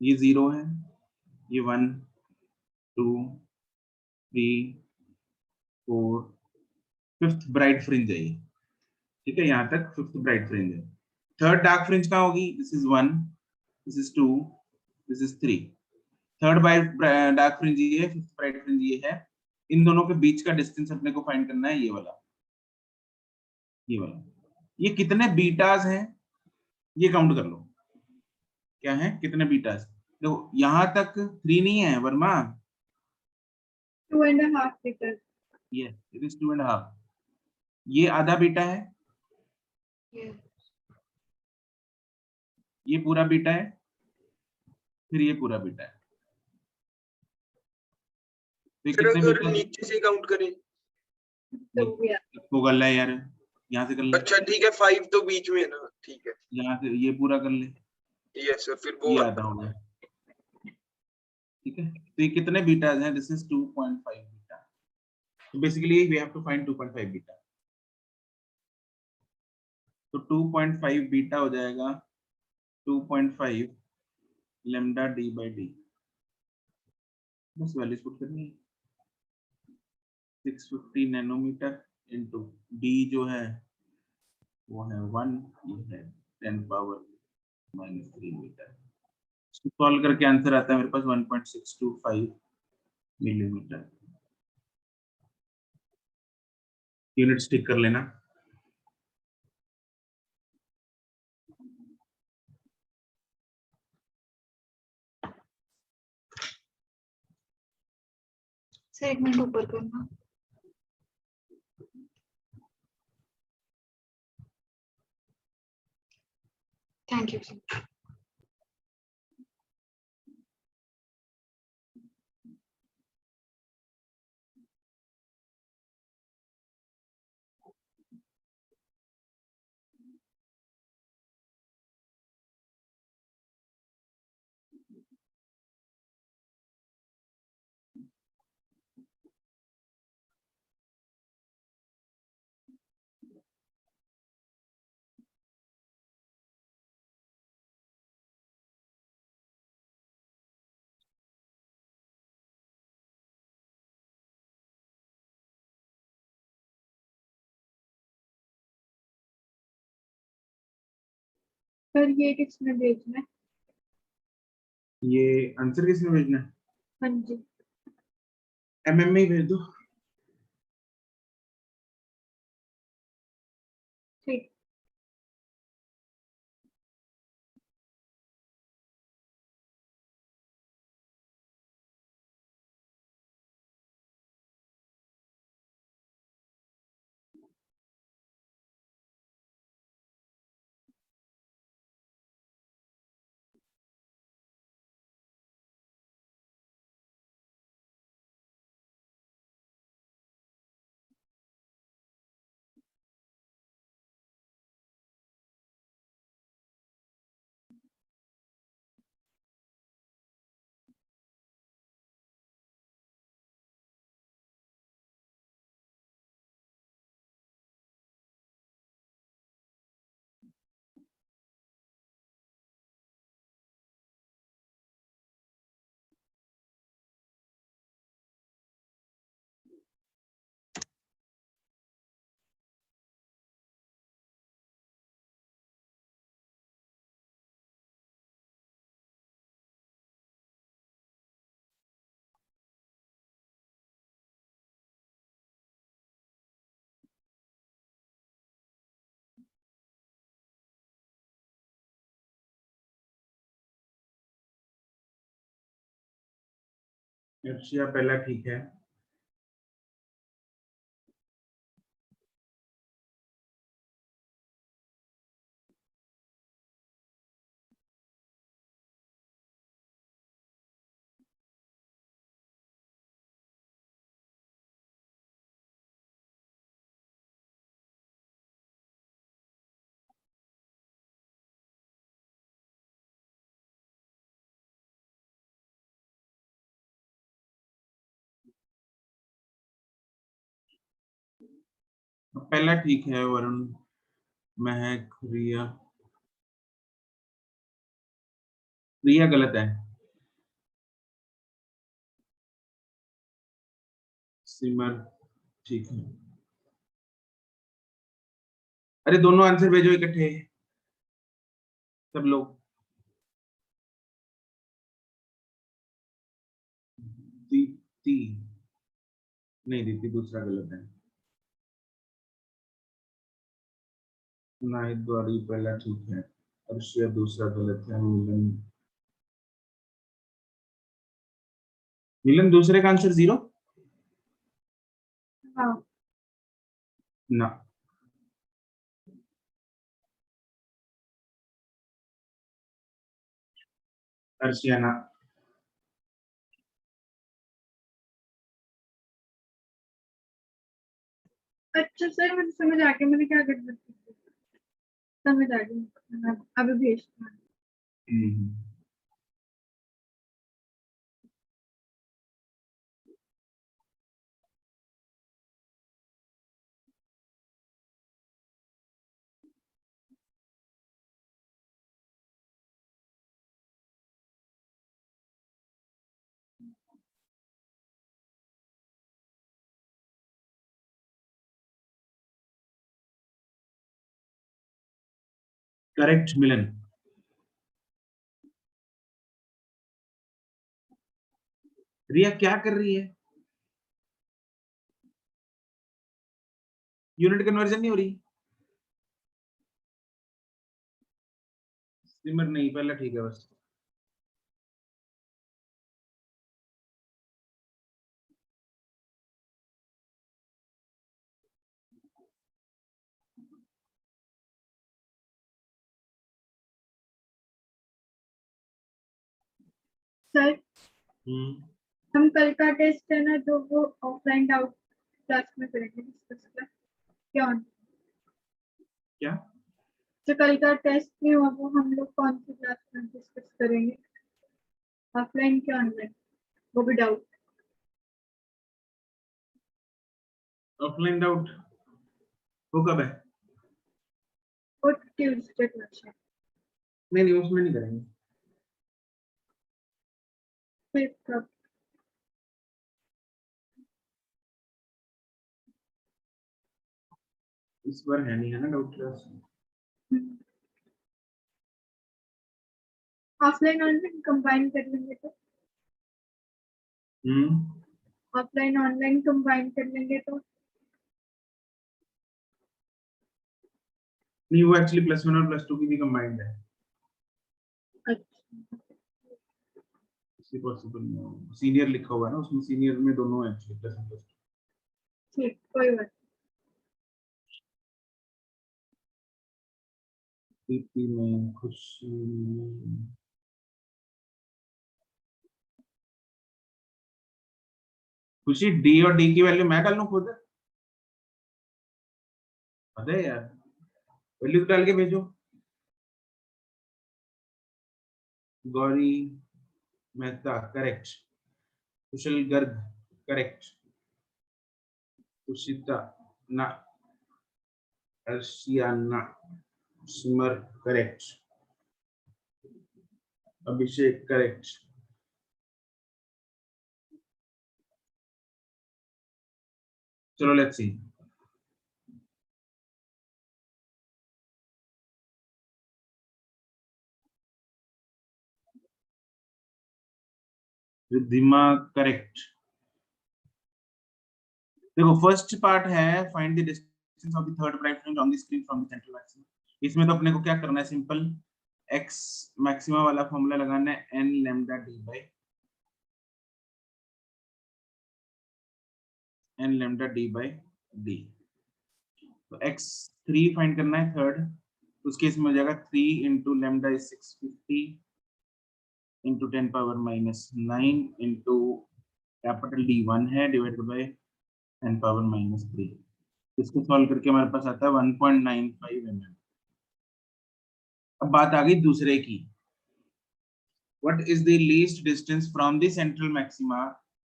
ये 0 है, ये 1 2 3 4 5th ब्राइट फ्रिंज है ये, ठीक है, यहाँ तक 5th ब्राइट फ्रिंज है। थर्ड डार्क फ्रिंज कहाँ होगी? This is 1, this is 2, this is 3। Third dark fringe ये है, 5th ब्राइट फ्रिंज ये है। इन दोनों के बीच का डिस्टेंस अपने को फाइंड करना है, ये वाला, ये वाला। ये कितने बीटाज हैं ये काउंट कर लो। क्या है, कितने बीटाज? देखो यहाँ तक 3 नहीं है वर्मा, 2.5 मीटर। ये इट इज 2.5। ये आधा बीटा है, Yes. ये पूरा बीटा है, फिर ये पूरा बीटा है। तो ये सर कितने अगर बीटा? नीचे से काउंट करें? तो हो गया। इसको कर ले यार, यहाँ से कर ले, अच्छा ठीक है, 5 तो बीच में है ना, ठीक है। यहाँ से ये पूरा कर ले, यस सर, फिर वो ये आधा हो गया, ठीक है। तो ये कितने बीटाज हैं? This is 2.5 beta. तो basically we have to find 2.5 beta. तो 2.5 बीटा हो जाएगा 2.5 lambda d by d, बस वैल्यूज पुट करनी है। 650 नैनोमीटर इनटू d जो है वो है 1, ये है 10 पावर -3 मीटर। इसको सॉल्व करके आंसर आता है मेरे पास 1.625 मिलीमीटर। यूनिट टिक कर लेना। सर 1 मिनट ऊपर करना। Thank you sir. सर ये किसने भेजना है? ये आंसर किसने भेजना है? हाँ जी। एमएम में ही भेज दो। ठीक। अर्शिया पहला ठीक है। पहला ठीक है, वरुण, महक, रिया। रिया गलत है, सिमर ठीक है। अरे दोनों आंसर भेजो इकट्ठे सब लोग। दीप्ति नहीं, दीप्ति दूसरा गलत है। नाहिद गौरी पहला ठीक है, अर्शिया दूसरा गलत है। मिलन, मिलन दूसरे का आंसर 0 हाँ ना। अर्शिया ना। अच्छा सर, मुझे समझ आ गया मैंने क्या गड़बड़ की थी। समझ आ गया, मैं अभी भेजती हूँ। करेक्ट मिलन। रिया क्या कर रही है? यूनिट कन्वर्जन नहीं हो रही? सिमर नहीं, पहला ठीक है बस। सर हम्म, हम कल का टेस्ट है ना, जो वो ऑफलाइन डाउट क्लास में करेंगे डिस्कस कर, क्या on? क्या? जो कल का टेस्ट नहीं हुआ वो हम लोग कौन सी क्लास में डिस्कस करेंगे, ऑफलाइन क्या ऑनलाइन, वो भी डाउट। ऑफलाइन डाउट वो कब है? और ट्यूसडे क्लास है, नहीं नहीं, उसमें नहीं करेंगे। फिर कब? इस बार है नहीं है ना doubt class. Offline online combine कर लेंगे तो, ऑफलाइन ऑनलाइन कंबाइन कर लेंगे तो। नहीं, वो एक्चुअली +1 और +2 की भी कंबाइंड है, अच्छा इसलिए पॉसिबल नहीं होगा। सीनियर लिखा हुआ है ना उसमें, सीनियर में दोनों है एक्चुअली, +1 +2। ठीक, कोई बात दीप्ति में, खुशी में, खुशी डी और डी की वैल्यू मैं डाल लूं खुद? पता है यार, वैल्यू डाल के भेजो। गौरी मेहता करेक्ट, कुशल गर्ग करेक्ट, सुशिता ना, अर्शिया ना, सिमर करेक्ट, अभिषेक करेक्ट। चलो लेट्स सी। रिद्धिमा करेक्ट। देखो फर्स्ट पार्ट है find the distance of the third bright fringe on the screen from the central maxima. इसमें तो अपने को क्या करना है, सिंपल x मैक्सिमा वाला फॉर्मूला लगाना है, n lambda d by n lambda d by d। तो x3 फाइंड करना है थर्ड, उस केस में हो जाएगा 3 into lambda is 650 into 10⁻⁻9 into capital D1 है डिवाइडेड बाय 10⁻⁻3। इसको सॉल्व करके हमारे पास आता है 1.95 mm। अब बात आ गई दूसरे की, what is the least distance from the central maxima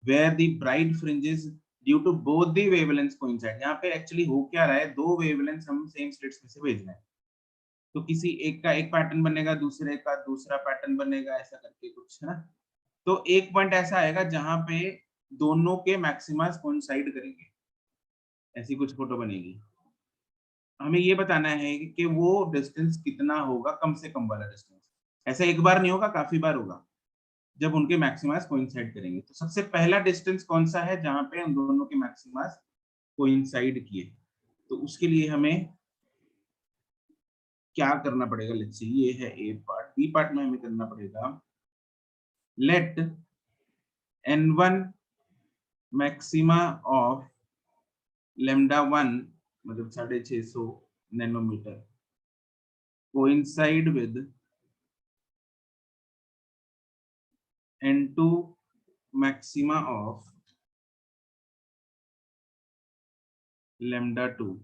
where the bright fringes due to both the wavelengths coincide। यहाँ पे एक्चुअली हो क्या रहा है, दो वेवलेंथ हम सेम स्लिट्स में से भेज रहे हैं, तो किसी एक का एक पैटर्न बनेगा, दूसरे का दूसरा पैटर्न बनेगा, ऐसा करके कुछ, है ना। तो एक पॉइंट ऐसा आएगा जहां पे दोनों के मैक्सिमास कोइंसाइड करेंगे, ऐसी कुछ फोटो बनेगी। हमें ये बताना है कि वो डिस्टेंस कितना होगा, कम से कम वाला डिस्टेंस। ऐसा एक बार नहीं होगा, काफी बार होगा जब उनके मैक्सिमास कोइंसाइड करेंगे। तो सबसे पहला डिस्टेंस कौन सा है जहां पे उन दोनों के मैक्सिमास कोइंसाइड किए? तो उसके लिए हमें क्या करना पड़ेगा? लेट्स सी, ये है ए पार्ट। बी पार्ट में हमें करना पड़ेगा लेट n1 मैक्सिमा ऑफ λ1 मतलब 650 nanometre coincide with n2 maxima of λ2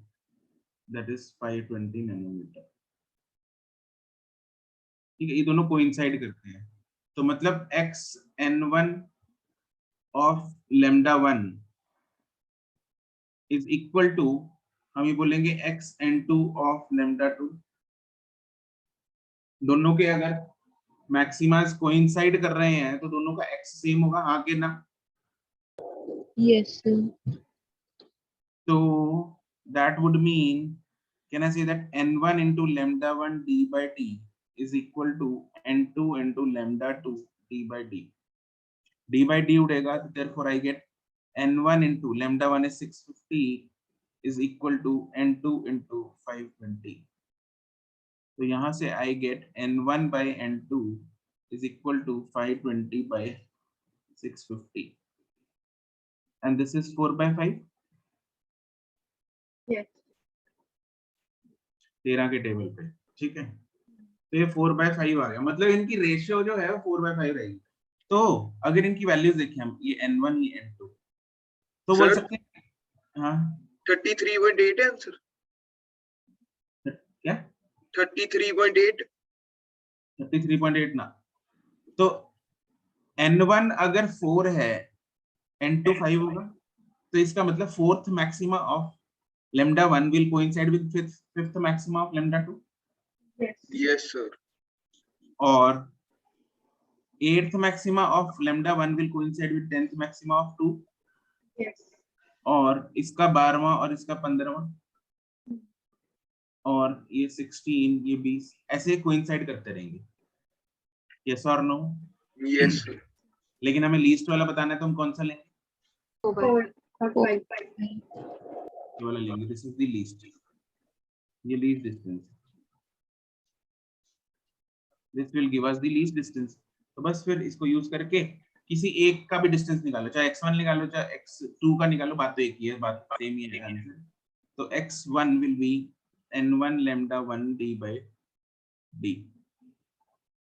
that is 520 nanometre. ठीक है, ये दोनों कोइंसाइड करते हैं, तो मतलब xn1 of λ1 is equal to, हम ये बोलेंगे xn2 ऑफ λ2। दोनों के अगर मैक्सिमास कोइंसाइड कर रहे हैं तो दोनों का x सेम होगा, हाँ के ना? Yes, sir. तो that would mean, can I say that n1 into λ1 d by t is equal to n2 into λ2 d by d. d by d उड़ेगा, तो therefore I get n1 into λ1 is 650 is equal to n2 into 520. तो यहाँ से I get n1 by n2 is equal to 520 by 650 and this is 4 by 5. Yes. 13 के table पे, ठीक है। तो ये 4 by 5 आ गया, मतलब इनकी रेशियो जो है वो 4 by 5 रहेगी। तो अगर इनकी वैल्यूज देखें हम, ये n1 ये n2, तो बोल सकते हैं, हाँ 33.8 है आंसर। क्या 33.8? 33.8 ना, तो n1 अगर 4 है, n2 5 होगा, तो इसका मतलब fourth maxima of λ1 will coincide with fifth maxima of λ2 Yes. Yes sir. और 8th maxima of λ1 will coincide with 10th maxima of 2 Yes. और इसका 12वां और इसका 15वां और ये 16 ये 20 ऐसे कोइंसाइड करते रहेंगे। यस और नो? Yes sir. लेकिन हमें लीस्ट वाला बताना है तो हम कौन सा लेंगे? 4 or 5. ये वाला लेंगे, दिस इज द लीस्ट, ये least distance, this will give us the least distance. तो बस फिर इसको यूज करके किसी एक का भी डिस्टेंस निकालो, चाहे x1 निकालो चाहे x2 का निकालो, बात तो एक ही है, बात सेम ही है आंसर। तो x1 will be n1 λ1 d by d,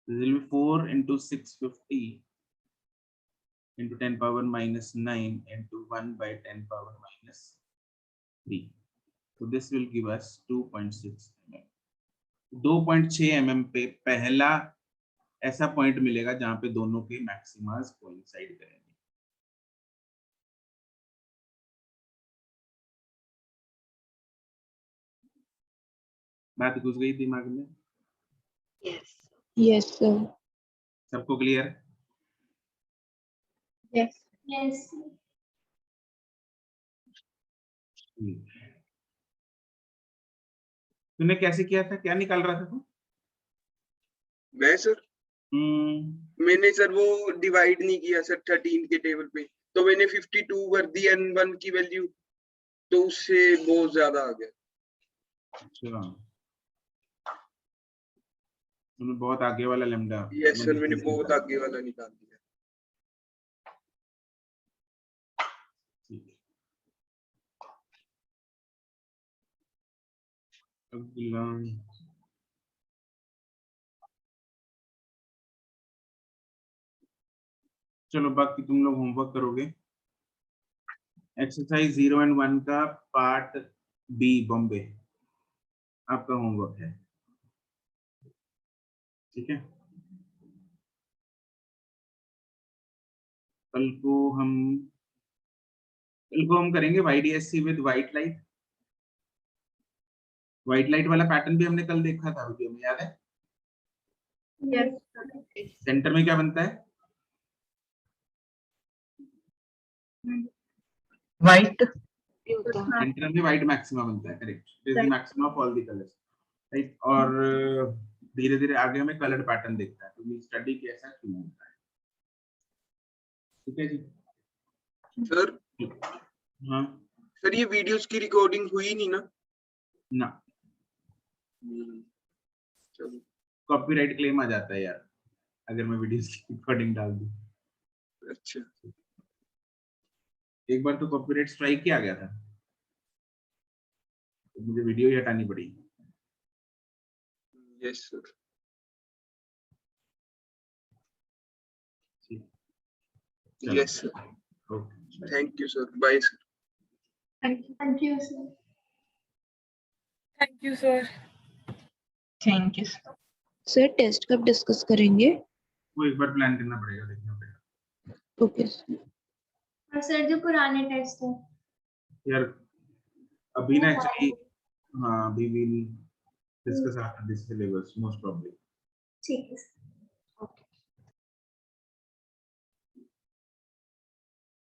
this will be 4 into 650 into 10 power minus 9 into 1 by 10 power minus 3. So this will give us 2.6 mm. 2.6 mm पे पहला ऐसा पॉइंट मिलेगा जहां पे दोनों के मैक्सिमास कोइंसाइड करेंगे। बात घुस गई दिमाग में? Yes. Yes, sir. सबको क्लियर? Yes. Yes. तूने कैसे किया था, क्या निकाल रहा था तू? मैं सर, मैंने सर वो डिवाइड नहीं किया सर 13 के टेबल पे, तो मैंने 52 कर दी n1 की वैल्यू, तो उससे बहुत ज्यादा आ गया। अच्छा, तूने बहुत आगे वाला लैम्डा। यस सर, मैंने बहुत आगे वाला निकाल दिया। अगला चलो, बाकी तुम लोग होमवर्क करोगे। एक्सरसाइज 0 and 1 का पार्ट बी बॉम्बे आपका होमवर्क है, ठीक है। कल को हम करेंगे YDSC with white light. White light वाला पैटर्न भी हमने कल देखा था वीडियो में, याद है? यस सेंटर में क्या बनता है? White. सेंटर में व्हाइट मैक्सिमा बनता है, correct, it is the maxima of all the colours, right. और धीरे धीरे आगे हमें कलर्ड पैटर्न देखता है, तो वी स्टडी कैसा क्यों होता है, ठीक है जी। सर हाँ सर ये वीडियोस की रिकॉर्डिंग हुई नहीं ना? ना, चलो कॉपीराइट क्लेम आ जाता है यार अगर मैं वीडियोस की रिकॉर्डिंग डाल दूं। अच्छा एक बार तो कॉपीराइट स्ट्राइक ही आ गया था, तो मुझे वीडियो ही हटानी पड़ी। यस सर चलो, yes sir okay, thank you sir bye sir thank you sir. Thank you sir. Thank you. Sir test कब डिस्कस करेंगे? वो एक बार प्लान करना पड़ेगा, देखना पड़ेगा। ओके और सर जो पुराने टेस्ट है यार अभी ना एक्चुअली, हाँ, we will discuss after this syllabus most probably. ठीक है।